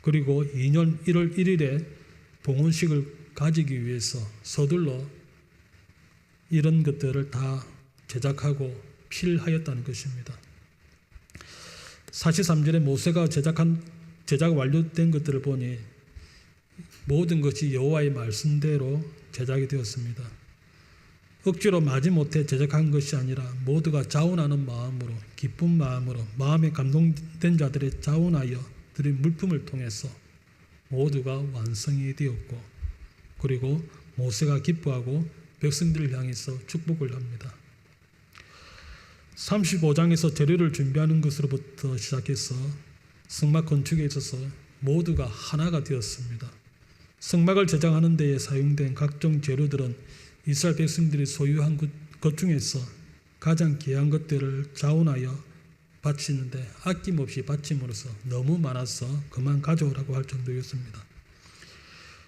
그리고 2년 1월 1일에 봉헌식을 가지기 위해서 서둘러 이런 것들을 다 제작하고 필하였다는 것입니다. 43절에 모세가 제작 완료된 것들을 보니 모든 것이 여호와의 말씀대로 제작이 되었습니다. 억지로 마지못해 제작한 것이 아니라 모두가 자원하는 마음으로 기쁜 마음으로 마음에 감동된 자들의 자원하여 드린 물품을 통해서 모두가 완성이 되었고 그리고 모세가 기뻐하고 백성들을 향해서 축복을 합니다. 35장에서 재료를 준비하는 것으로부터 시작해서 성막 건축에 있어서 모두가 하나가 되었습니다. 성막을 제작하는 데에 사용된 각종 재료들은 이스라엘 백성들이 소유한 것 중에서 가장 귀한 것들을 자원하여 바치는데 아낌없이 바침으로써 너무 많아서 그만 가져오라고 할 정도였습니다.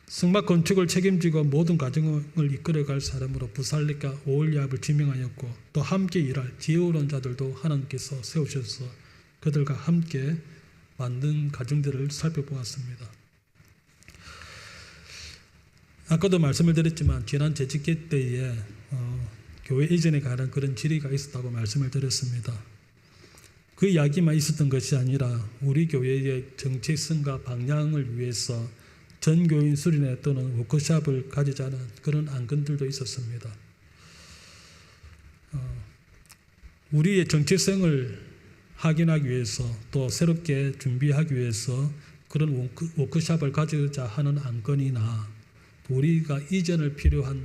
성막 건축을 책임지고 모든 과정을 이끌어갈 사람으로 부살렉과 오홀리압을 지명하였고 또 함께 일할 지혜로운 자들도 하나님께서 세우셔서 그들과 함께 만든 과정들을 살펴보았습니다. 아까도 말씀을 드렸지만 지난 재직회 때에 교회 이전에 관한 그런 질의가 있었다고 말씀을 드렸습니다. 그 이야기만 있었던 것이 아니라 우리 교회의 정체성과 방향을 위해서 전 교인 수련회 또는 워크숍을 가지자는 그런 안건들도 있었습니다. 우리의 정체성을 확인하기 위해서 또 새롭게 준비하기 위해서 그런 워크숍을 가지자 하는 안건이나 우리가 이전을 필요한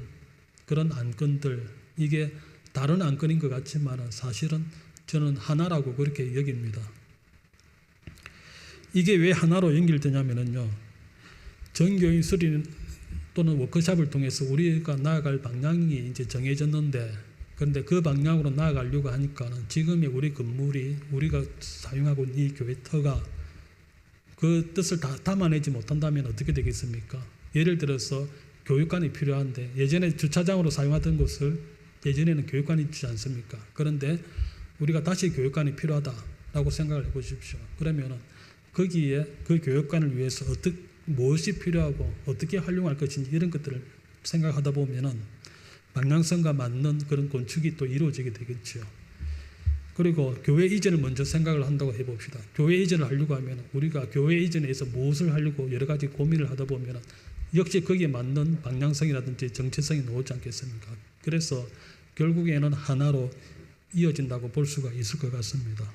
그런 안건들, 이게 다른 안건인 것 같지만 사실은 저는 하나라고 그렇게 여깁니다. 이게 왜 하나로 연결되냐면요, 전교인 수련 또는 워크숍을 통해서 우리가 나아갈 방향이 이제 정해졌는데, 그런데 그 방향으로 나아가려고 하니까는 지금의 우리 건물이, 우리가 사용하고 있는 이 교회터가 그 뜻을 다 담아내지 못한다면 어떻게 되겠습니까? 예를 들어서 교육관이 필요한데, 예전에 주차장으로 사용하던 곳을 예전에는 교육관이 있지 않습니까? 그런데 우리가 다시 교육관이 필요하다라고 생각을 해보십시오. 그러면은 거기에 그 교육관을 위해서 무엇이 필요하고 어떻게 활용할 것인지 이런 것들을 생각하다 보면은 방향성과 맞는 그런 건축이 또 이루어지게 되겠죠. 그리고 교회 이전을 먼저 생각을 한다고 해봅시다. 교회 이전을 하려고 하면 우리가 교회 이전에서 무엇을 하려고 여러 가지 고민을 하다 보면 역시 거기에 맞는 방향성이라든지 정체성이 나오지 않겠습니까? 그래서 결국에는 하나로 이어진다고 볼 수가 있을 것 같습니다.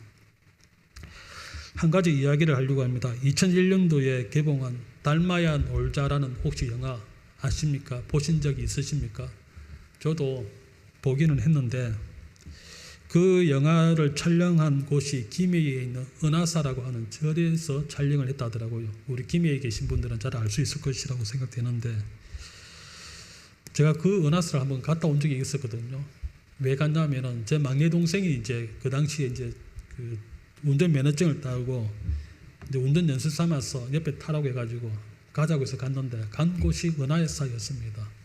한 가지 이야기를 하려고 합니다. 2001년도에 개봉한 닮아야 놀자라는 혹시 영화 아십니까? 보신 적이 있으십니까? 저도 보기는 했는데 그 영화를 촬영한 곳이 김해에 있는 은하사라고 하는 절에서 촬영을 했다 하더라고요. 우리 김해에 계신 분들은 잘 알 수 있을 것이라고 생각되는데, 제가 그 은하사를 한번 갔다 온 적이 있었거든요. 왜 갔냐면은 제 막내 동생이 이제 그 당시에 이제 그 운전 면허증을 따고 이제 운전 연습 삼아서 옆에 타라고 해가지고 가자고 해서 갔는데 간 곳이 은하사였습니다.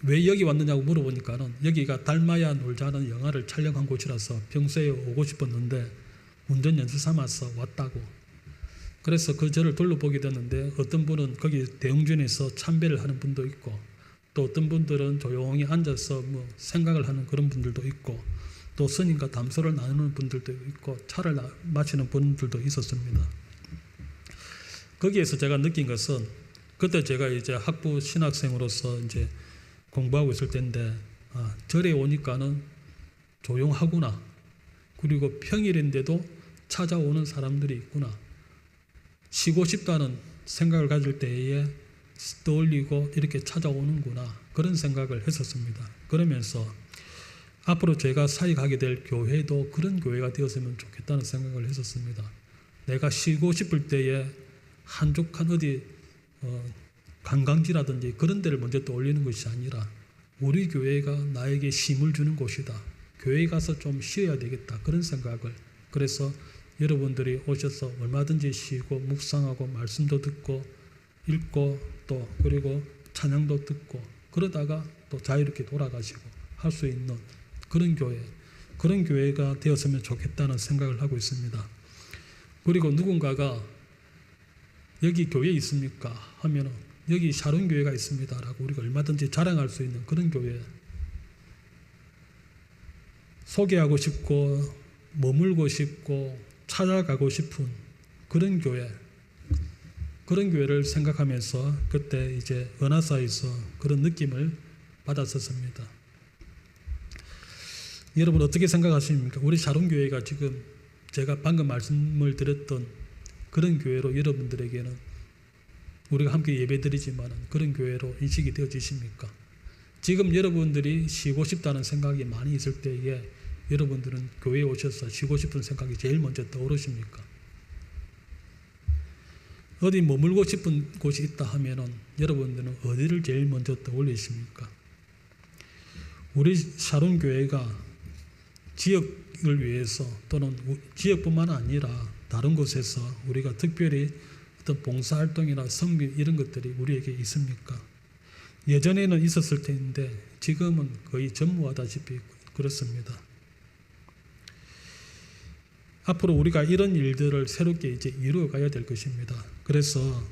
왜 여기 왔느냐고 물어보니까는 여기가 닮아야 놀자는 영화를 촬영한 곳이라서 평소에 오고 싶었는데 운전 연습 삼아서 왔다고. 그래서 그 절을 둘러보게 됐는데 어떤 분은 거기 대웅전에서 참배를 하는 분도 있고, 또 어떤 분들은 조용히 앉아서 뭐 생각을 하는 그런 분들도 있고, 또 스님과 담소를 나누는 분들도 있고, 차를 마시는 분들도 있었습니다. 거기에서 제가 느낀 것은, 그때 제가 이제 학부 신학생으로서 이제 공부하고 있을 때인데, 절에 오니까는 조용하구나. 그리고 평일인데도 찾아오는 사람들이 있구나. 쉬고 싶다는 생각을 가질 때에 떠올리고 이렇게 찾아오는구나. 그런 생각을 했었습니다. 그러면서 앞으로 제가 사역하게 될 교회도 그런 교회가 되었으면 좋겠다는 생각을 했었습니다. 내가 쉬고 싶을 때에 한적한 어디 관광지라든지 그런 데를 먼저 떠올리는 것이 아니라 우리 교회가 나에게 쉼을 주는 곳이다. 교회에 가서 좀 쉬어야 되겠다. 그런 생각을. 그래서 여러분들이 오셔서 얼마든지 쉬고 묵상하고 말씀도 듣고 읽고 또 그리고 찬양도 듣고 그러다가 또 자유롭게 돌아가시고 할 수 있는 그런 교회, 그런 교회가 되었으면 좋겠다는 생각을 하고 있습니다. 그리고 누군가가 여기 교회 있습니까? 하면은 여기 샤론 교회가 있습니다라고 우리가 얼마든지 자랑할 수 있는 그런 교회, 소개하고 싶고 머물고 싶고 찾아가고 싶은 그런 교회, 그런 교회를 생각하면서 그때 이제 은하사에서 그런 느낌을 받았었습니다. 여러분 어떻게 생각하십니까? 우리 샤론 교회가 지금 제가 방금 말씀을 드렸던 그런 교회로 여러분들에게는 우리가 함께 예배드리지만 그런 교회로 인식이 되어지십니까? 지금 여러분들이 쉬고 싶다는 생각이 많이 있을 때에 여러분들은 교회에 오셔서 쉬고 싶은 생각이 제일 먼저 떠오르십니까? 어디 머물고 싶은 곳이 있다 하면은 여러분들은 어디를 제일 먼저 떠올리십니까? 우리 샤론 교회가 지역을 위해서 또는 지역뿐만 아니라 다른 곳에서 우리가 특별히 어떤 봉사활동이나 섬김 이런 것들이 우리에게 있습니까? 예전에는 있었을 텐데 지금은 거의 전무하다시피 그렇습니다. 앞으로 우리가 이런 일들을 새롭게 이제 이루어가야 될 것입니다. 그래서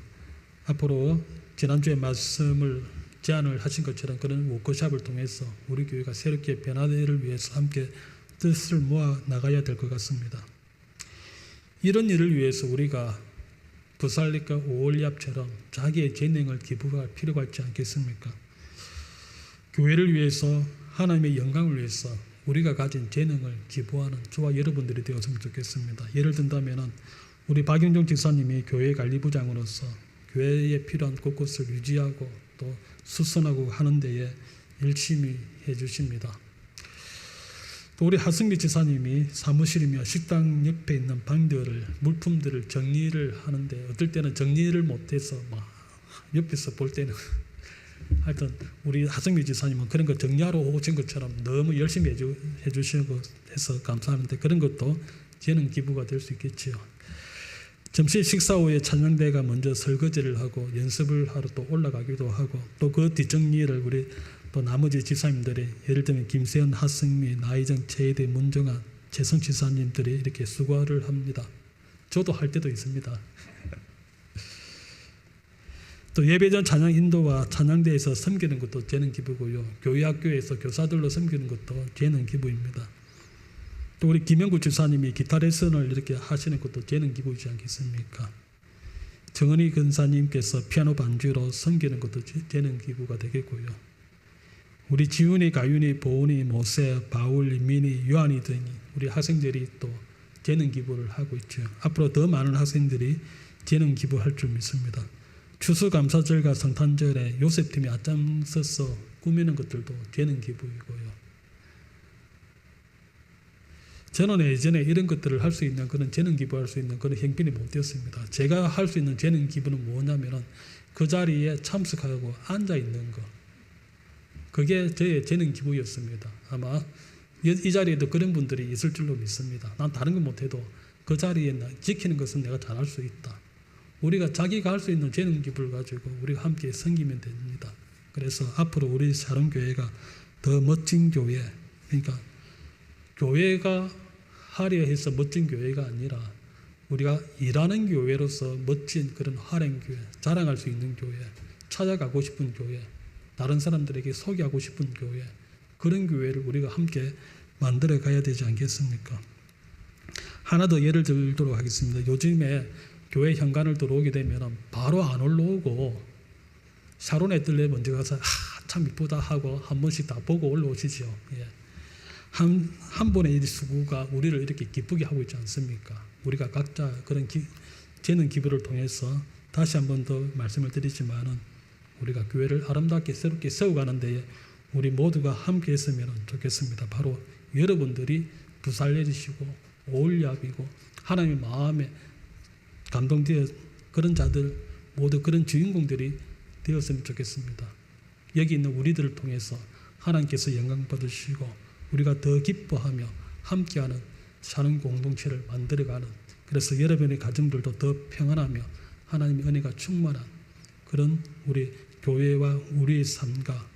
앞으로 지난주에 말씀을 제안을 하신 것처럼 그런 워크숍을 통해서 우리 교회가 새롭게 변화를 위해서 함께 뜻을 모아 나가야 될 것 같습니다. 이런 일을 위해서 우리가 부살렉과 오홀리압처럼 자기의 재능을 기부할 필요가 있지 않겠습니까? 교회를 위해서, 하나님의 영광을 위해서 우리가 가진 재능을 기부하는 저와 여러분들이 되었으면 좋겠습니다. 예를 든다면 우리 박영종 지사님이 교회 관리부장으로서 교회에 필요한 곳곳을 유지하고 또 수선하고 하는 데에 열심히 해주십니다. 또 우리 하승미 지사님이 사무실이며 식당 옆에 있는 방들을, 물품들을 정리를 하는데 어떨 때는 정리를 못해서 막 옆에서 볼 때는 하여튼 우리 하승미 지사님은 그런 거 정리하러 오신 것처럼 너무 열심히 해주시고 해서 감사하는데, 그런 것도 재능 기부가 될 수 있겠지요. 점심 식사 후에 찬양대가 먼저 설거지를 하고 연습을 하러 또 올라가기도 하고, 또 그 뒷정리를 우리 또 나머지 지사님들이, 예를 들면 김세현, 하승미, 나희정, 최혜대, 문정아, 재성 지사님들이 이렇게 수고를 합니다. 저도 할 때도 있습니다. 또 예배전 찬양 인도와 찬양대에서 섬기는 것도 재능 기부고요. 교회 학교에서 교사들로 섬기는 것도 재능 기부입니다. 또 우리 김영구 주사님이 기타 레슨을 이렇게 하시는 것도 재능 기부이지 않겠습니까? 정은희 근사님께서 피아노 반주로 섬기는 것도 재능 기부가 되겠고요. 우리 지훈이, 가윤이, 보은이, 모세, 바울, 민이, 요한이 등이 우리 학생들이 또 재능 기부를 하고 있죠. 앞으로 더 많은 학생들이 재능 기부할 줄 믿습니다. 추수감사절과 성탄절에 요셉팀이 앞장서서 꾸미는 것들도 재능 기부이고요. 저는 예전에 이런 것들을 할 수 있는 그런 재능 기부할 수 있는 그런 형편이 못 되었습니다. 제가 할 수 있는 재능 기부는 뭐냐면은 그 자리에 참석하고 앉아 있는 거. 그게 저의 재능 기부였습니다. 아마 이 자리에도 그런 분들이 있을 줄로 믿습니다. 난 다른 건 못해도 그 자리에 지키는 것은 내가 잘할 수 있다. 우리가 자기가 할 수 있는 재능 기부를 가지고 우리가 함께 섬기면 됩니다. 그래서 앞으로 우리 사랑교회가 더 멋진 교회, 그러니까 교회가 하려 해서 멋진 교회가 아니라 우리가 일하는 교회로서 멋진 그런 화려교회, 자랑할 수 있는 교회, 찾아가고 싶은 교회, 다른 사람들에게 소개하고 싶은 교회, 그런 교회를 우리가 함께 만들어 가야 되지 않겠습니까? 하나 더 예를 들도록 하겠습니다. 요즘에 교회 현관을 들어오게 되면 바로 안 올라오고 샤론의 뜰에 먼저 가서 참 이쁘다 하고 한 번씩 다 보고 올라오시죠. 예. 한 번의 이 수고가 우리를 이렇게 기쁘게 하고 있지 않습니까? 우리가 각자 그런 재능 기부를 통해서 다시 한 번 더 말씀을 드리지만은 우리가 교회를 아름답게 새롭게 세워가는 데에 우리 모두가 함께 했으면 좋겠습니다. 바로 여러분들이 부살레리시고 오홀리압이고 하나님의 마음에 감동되어 그런 자들 모두 그런 주인공들이 되었으면 좋겠습니다. 여기 있는 우리들을 통해서 하나님께서 영광 받으시고 우리가 더 기뻐하며 함께하는 사는 공동체를 만들어가는, 그래서 여러분의 가정들도 더 평안하며 하나님의 은혜가 충만한 그런 우리 교회와 우리의 삶과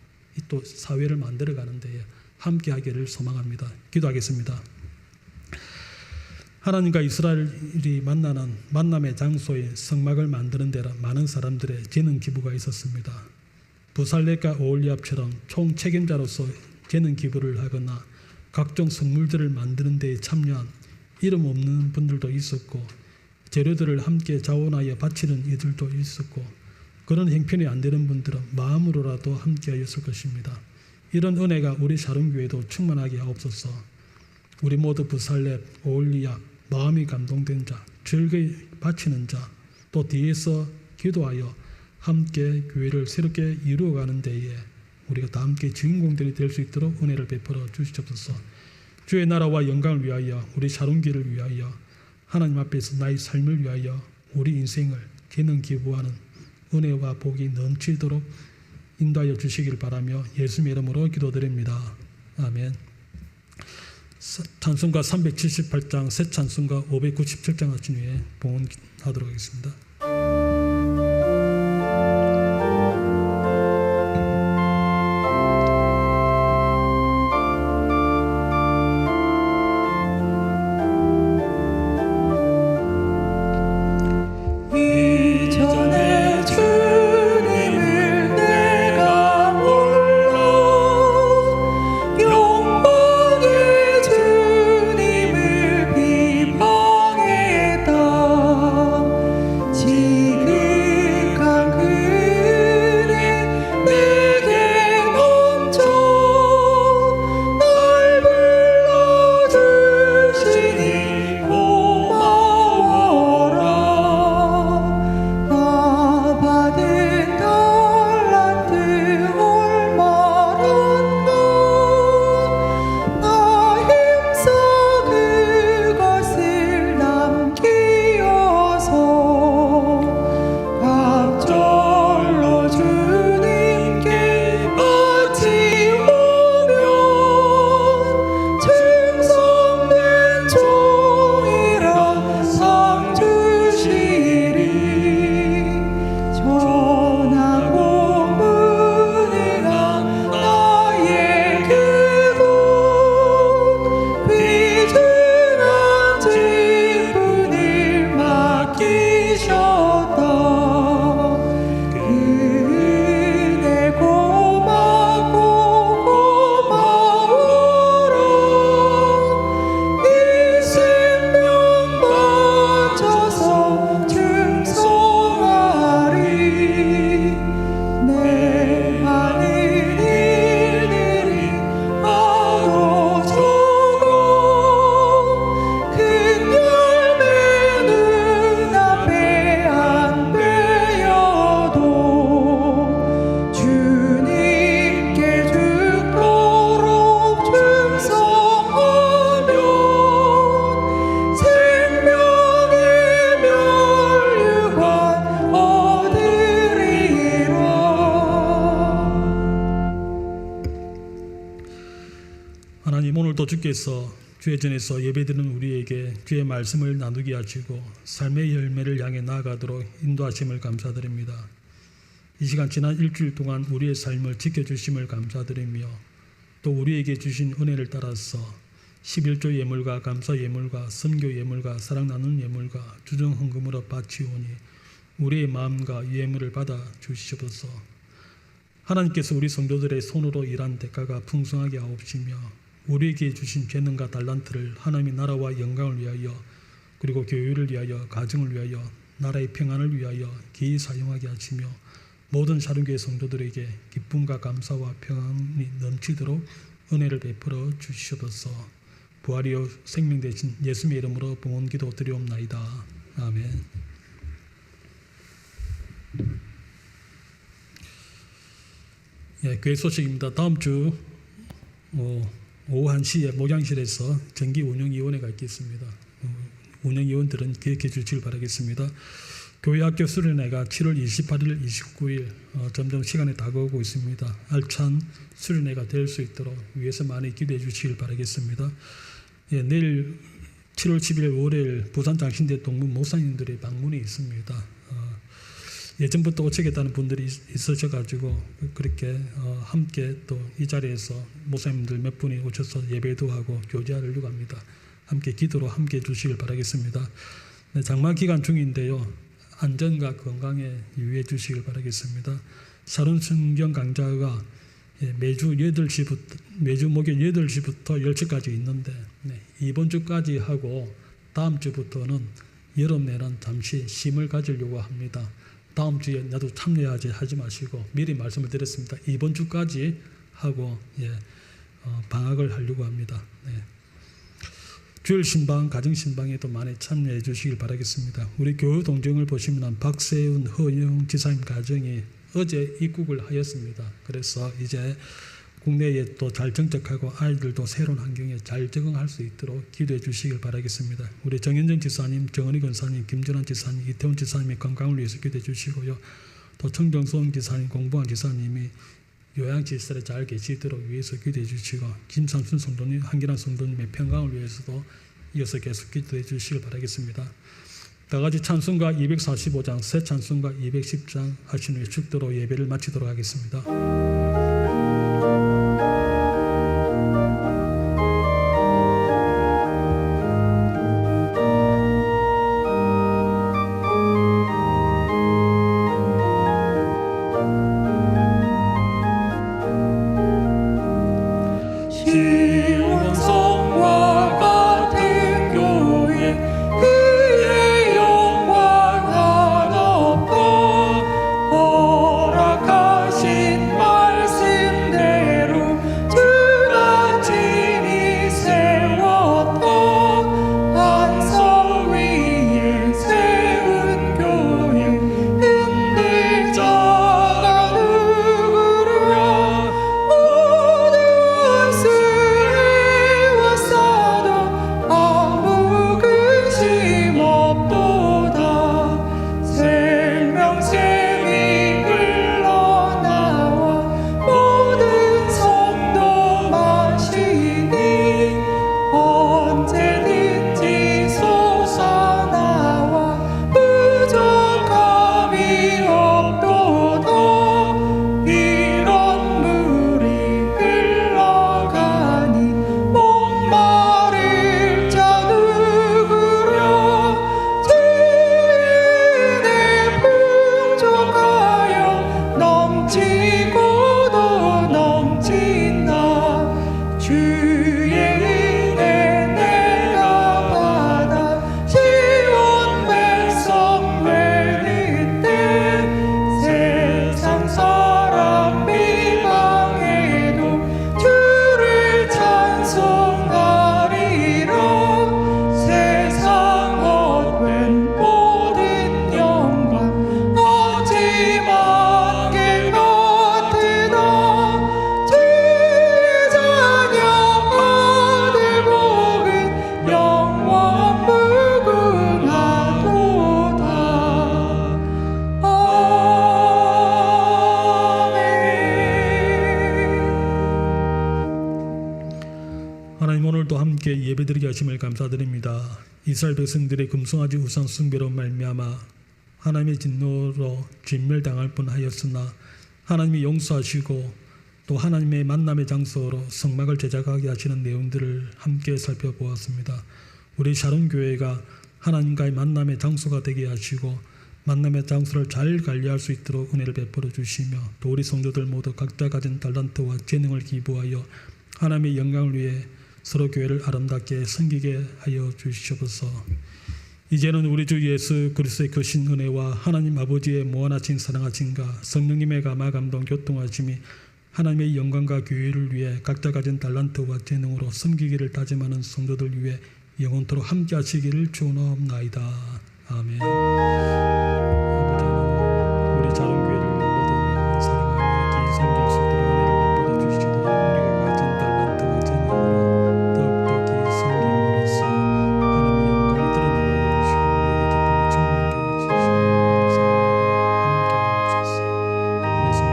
또 사회를 만들어가는 데에 함께하기를 소망합니다. 기도하겠습니다. 하나님과 이스라엘이 만나는 만남의 장소에 성막을 만드는 데라 많은 사람들의 재능 기부가 있었습니다. 부살렉과 오홀리압처럼 총 책임자로서 재능 기부를 하거나 각종 선물들을 만드는 데에 참여한 이름 없는 분들도 있었고, 재료들을 함께 자원하여 바치는 이들도 있었고, 그런 형편이 안 되는 분들은 마음으로라도 함께하였을 것입니다. 이런 은혜가 우리 샤론교회도 충만하게 하옵소서. 우리 모두 부살렙, 오홀리압, 마음이 감동된 자, 즐거이 바치는 자, 또 뒤에서 기도하여 함께 교회를 새롭게 이루어가는 데에 우리가 다 함께 주인공들이 될 수 있도록 은혜를 베풀어 주시옵소서. 주의 나라와 영광을 위하여, 우리 샤론교회를 위하여, 하나님 앞에서 나의 삶을 위하여 우리 인생을 재능 기부하는 은혜와 복이 넘치도록 인도하여 주시길 바라며 예수님의 이름으로 기도드립니다. 아멘. 찬송가 378장, 새 찬송가 597장 하신 후에 봉헌하도록 하겠습니다. 이전에 주님을 내가 몰라 영광의 주님을 비방했다. 오늘도 주께서 주의 전에서 예배드리는 우리에게 주의 말씀을 나누게 하시고 삶의 열매를 향해 나아가도록 인도하심을 감사드립니다. 이 시간 지난 일주일 동안 우리의 삶을 지켜주심을 감사드리며 또 우리에게 주신 은혜를 따라서 11조 예물과 감사 예물과 선교 예물과 사랑 나누는 예물과 주정 헌금으로 바치오니 우리의 마음과 예물을 받아 주시옵소서. 하나님께서 우리 성도들의 손으로 일한 대가가 풍성하게 하옵시며 우리에게 주신 재능과 달란트를 하나님의 나라와 영광을 위하여 그리고 교회를 위하여 가정을 위하여 나라의 평안을 위하여 기히 사용하게 하시며 모든 사륜교회 성도들에게 기쁨과 감사와 평안이 넘치도록 은혜를 베풀어 주시옵소서. 부활이요 생명 되신 예수님의 이름으로 봉헌기도 드리옵나이다. 아멘. 교회 소식입니다. 다음 주 오후 1시에 목양실에서 정기운영위원회가 있겠습니다. 운영위원들은 기억해 주시길 바라겠습니다. 교회학교 수련회가 7월 28일, 29일 점점 시간이 다가오고 있습니다. 알찬 수련회가 될 수 있도록 위해서 많이 기도해 주시길 바라겠습니다. 내일 7월 10일 월요일 부산 장신대 동문 목사님들의 방문이 있습니다. 예전부터 오시겠다는 분들이 있으셔가지고 그렇게 함께 또 이 자리에서 목사님들 몇 분이 오셔서 예배도 하고 교제하려고 합니다. 함께 기도로 함께 해주시길 바라겠습니다. 장마 기간 중인데요. 안전과 건강에 유의해 주시길 바라겠습니다. 사론 성경 강좌가 매주 목요일 8시부터 10시까지 있는데 이번 주까지 하고 다음 주부터는 여름 내는 잠시 쉼을 가지려고 합니다. 다음 주에 나도 참여하지 하지 마시고 미리 말씀을 드렸습니다. 이번 주까지 하고 방학을 하려고 합니다. 주일 신방, 가정 신방에도 많이 참여해 주시길 바라겠습니다. 우리 교회 동정을 보시면 박세훈, 허영 지사님 가정이 어제 입국을 하였습니다. 그래서 이제 국내에 또 잘 정착하고 아이들도 새로운 환경에 잘 적응할 수 있도록 기도해 주시길 바라겠습니다. 우리 정현정 지사님, 정은희 권사님, 김준환 지사님, 이태원 지사님의 건강을 위해서 기도해 주시고요. 또 청정수홍 지사님, 공부한 지사님이 요양시설에 잘 계시도록 위해서 기도해 주시고 김삼순 성도님, 한기란 성도님의 평강을 위해서도 이어서 계속 기도해 주시길 바라겠습니다. 다같이 찬송가 245장, 새 찬송가 210장 하신 후에 축도로 예배를 마치도록 하겠습니다. 시온성과 같은 교회 그의 영광 하나 없고 허락하신 말씀 함께 예배드리게 하심을 감사드립니다. 이스라엘 백성들의 금송아지 우상 숭배로 말미암아 하나님의 진노로 진멸당할 뻔하였으나 하나님이 용서하시고 또 하나님의 만남의 장소로 성막을 제작하게 하시는 내용들을 함께 살펴보았습니다. 우리 샤론 교회가 하나님과의 만남의 장소가 되게 하시고 만남의 장소를 잘 관리할 수 있도록 은혜를 베풀어 주시며 또 우리 성도들 모두 각자 가진 달란트와 재능을 기부하여 하나님의 영광을 위해 서로 교회를 아름답게 섬기게 하여 주시옵소서. 이제는 우리 주 예수 그리스도의 크신 은혜와 하나님 아버지의 무한하신 사랑하심과 성령님의 감화 감동 교통하심이 하나님의 영광과 교회를 위해 각자 가진 달란트와 재능으로 섬기기를 다짐하는 성도들 위해 영원토록 함께 하시기를 축원하옵나이다. 아멘. 아버지 하나님, 우리 작은 교회를 모두 사랑하며 기 섬길 수 있도록 은혜를 베풀어 주시되 우리가 가진 달란트와 재능으로 더욱더 기 섬김으로써 하나님의 영광이 드러나게 해주시고 우리에게 기쁨을 충만케 해주시고 감사합니다. 함께 하옵소서. 예수님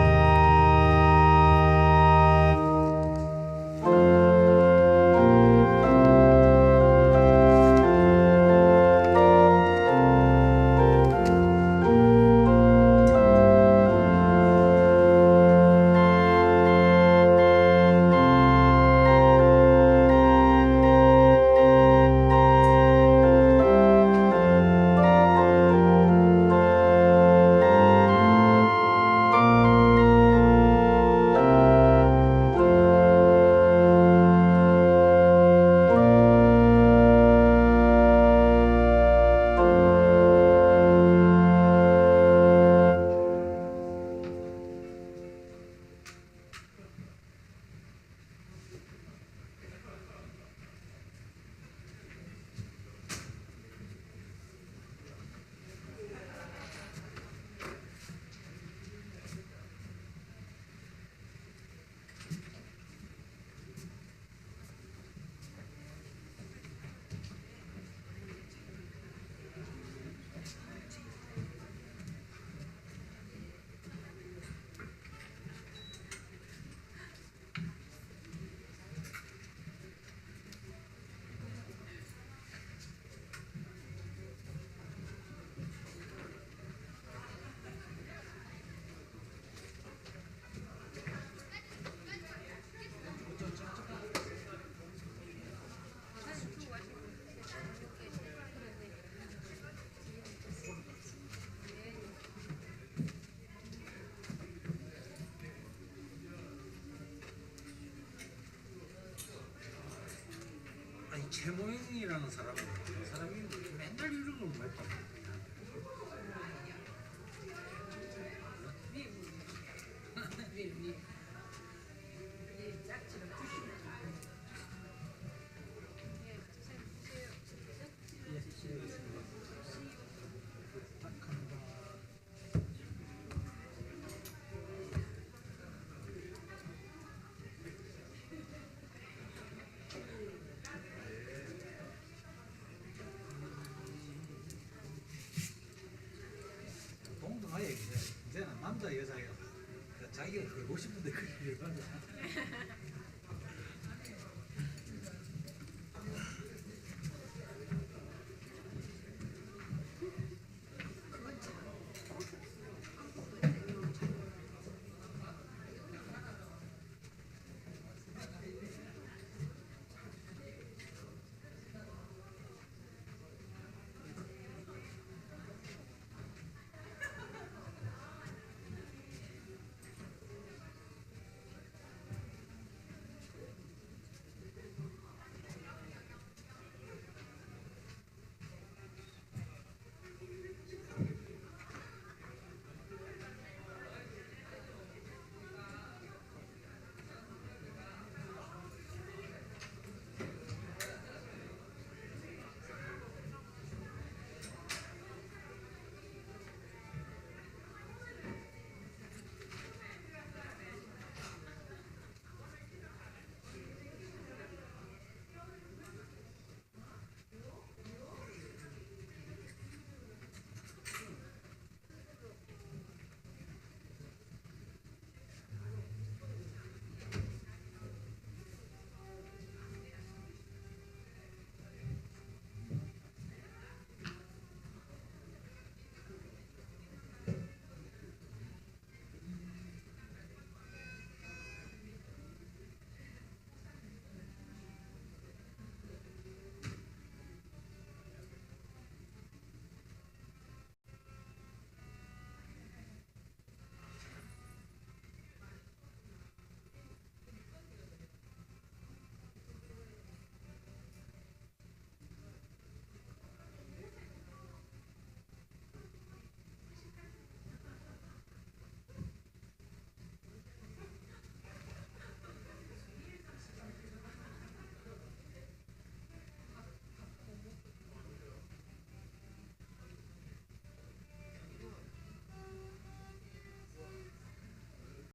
최모형이라는 사람은 그 사람이 맨날 이런 걸 못 봐요. 동등하게 이제는 남자 여자가 자기가 그러고 싶은데 그걸